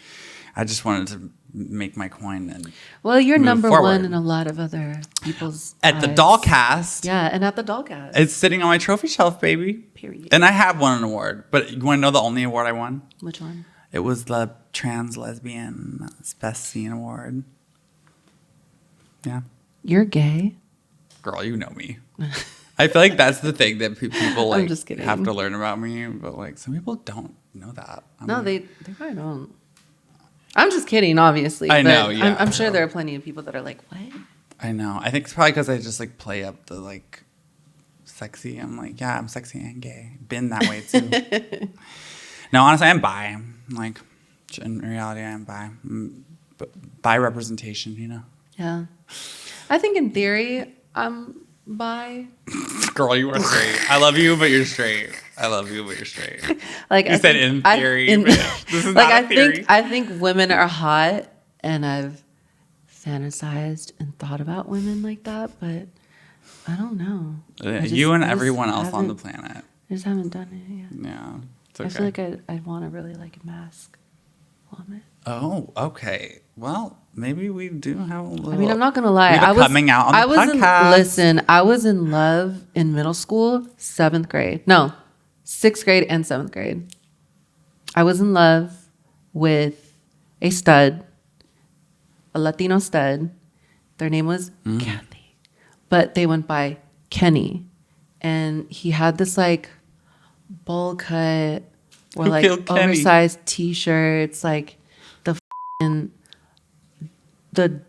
I just wanted to make my coin and Well, you're move number forward. one in a lot of other people's At the eyes. Dollcast. Yeah, and at the Dollcast. It's sitting on my trophy shelf, baby. Period. And I have won an award, but you want to know the only award I won? Which one? It was the Trans Lesbian Best Scene Award. Yeah. You're gay? Girl, you know me. I feel like that's the thing that people like just kidding. have to learn about me, but like some people don't know that. No, like, they probably don't. I'm just kidding, obviously. I but know, yeah. I'm sure there are plenty of people that are like, what? I know. I think it's probably because I just like play up the like sexy. I'm like, yeah, I'm sexy and gay. Been that way too. No, honestly, I'm bi. Like, in reality, I am bi. But bi representation, Yeah. I think in theory, I'm bi. Girl, you are straight. I love you, but you're straight. I love you, but you're straight. Like You said in theory. Bitch. This is like not a theory. I think women are hot, and I've fantasized and thought about women like that, but I don't know. You and everyone else on the planet. I just haven't done it yet. Yeah. It's okay. I feel like I want to really like a mask woman. Oh, okay. Well, maybe we do have a little. I mean, I'm not gonna lie. We have I a was coming out on the podcast. Listen, I was in love in middle school, 7th grade. No, 6th grade and 7th grade. I was in love with a stud, a Latino stud. Their name was Kathy, but they went by Kenny, and he had this like bowl cut or like oversized T-shirts, like the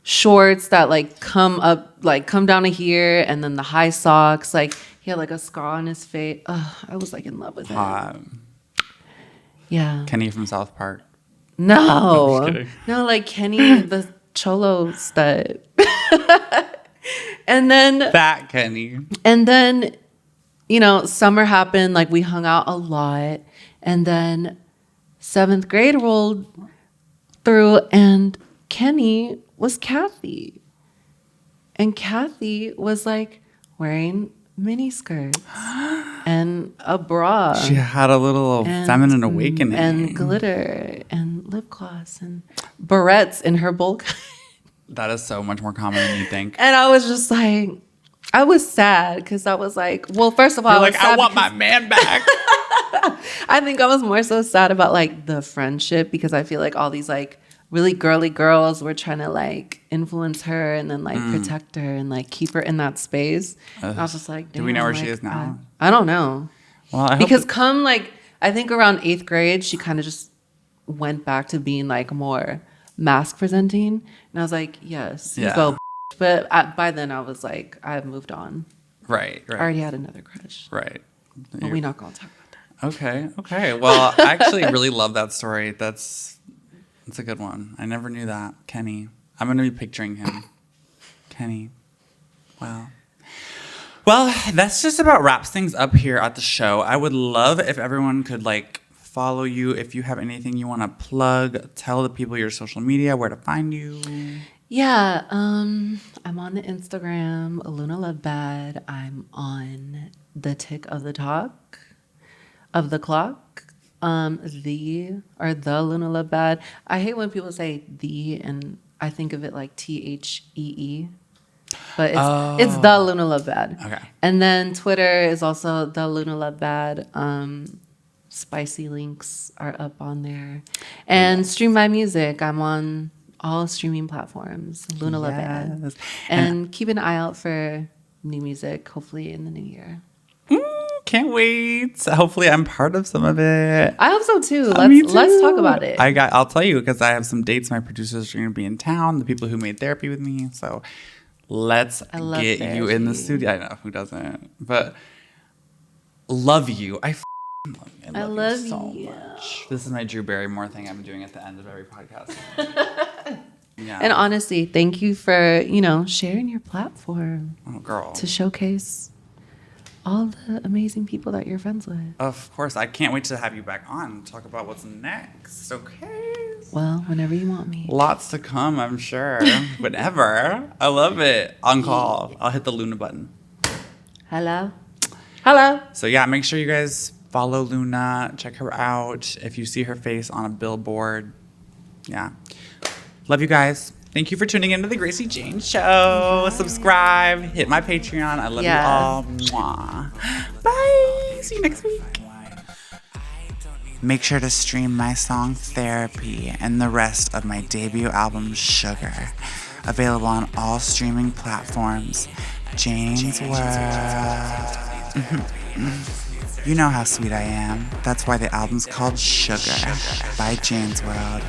shorts that like come down to here, and then the high socks. Like he had like a scar on his face. I was like in love with him. Yeah. Kenny from South Park. No. I'm just kidding. No, like Kenny the cholo stud. And then That Kenny. And then, summer happened. Like we hung out a lot. And then 7th grade rolled through, and Kenny was Kathy. And Kathy was like wearing mini skirts and a bra. She had a little feminine awakening. And glitter and lip gloss and barrettes in her bowl cut. That is so much more common than you think. And I was just like, I was sad because I was like, well, first of all, You're like, I want my man back. I think I was more so sad about like the friendship, because I feel like all these like really girly girls were trying to like influence her and then like protect her and like keep her in that space. And I was just like, do we know where like, she is now? I don't know. Well, I hope Because come like, I think around 8th grade, she kind of just went back to being like more mask presenting. And I was like, yes, you go. But by then I was like, I've moved on. Right. I already had another crush. Right. But we're not going to talk about that. Okay. Well, I actually really love that story. That's a good one. I never knew that. Kenny. I'm going to be picturing him. Kenny. Wow. Well, that's just about wraps things up here at the show. I would love if everyone could like follow you. If you have anything you want to plug, tell the people your social media, where to find you. Yeah, I'm on the Instagram, lunalovebad. I'm on the tick of the talk of the clock. The lunalovebad. I hate when people say the and I think of it like THEE. But it's the lunalovebad. Okay. And then Twitter is also the lunalovebad. Spicy links are up on there. And Stream My Music. I'm on all streaming platforms, lunalovebad. Yes. And keep an eye out for new music, hopefully in the new year. Can't wait. Hopefully I'm part of some of it. I hope so too. Me too. Let's talk about it. I'll tell you because I have some dates. My producers are going to be in town. The people who made therapy with me. So let's get therapy. you in the studio. I know who doesn't, but love you. I love you so much. This is my Drew Barrymore thing I'm doing at the end of every podcast. Yeah. And honestly, thank you for sharing your platform. Oh, girl. To showcase all the amazing people that you're friends with. Of course. I can't wait to have you back on and talk about what's next. Okay. Well, whenever you want me. Lots to come, I'm sure. Whenever. I love it. On call. I'll hit the Luna button. Hello. So yeah, make sure you guys follow Luna. Check her out. If you see her face on a billboard. Yeah. Love you guys. Thank you for tuning into the Gracie Jane Show. Bye. Subscribe. Hit my Patreon. I love you all. Mwah. Bye. See you next week. Make sure to stream my song Therapy and the rest of my debut album Sugar. Available on all streaming platforms. Jane's World. You know how sweet I am. That's why the album's called Sugar by Jane's World.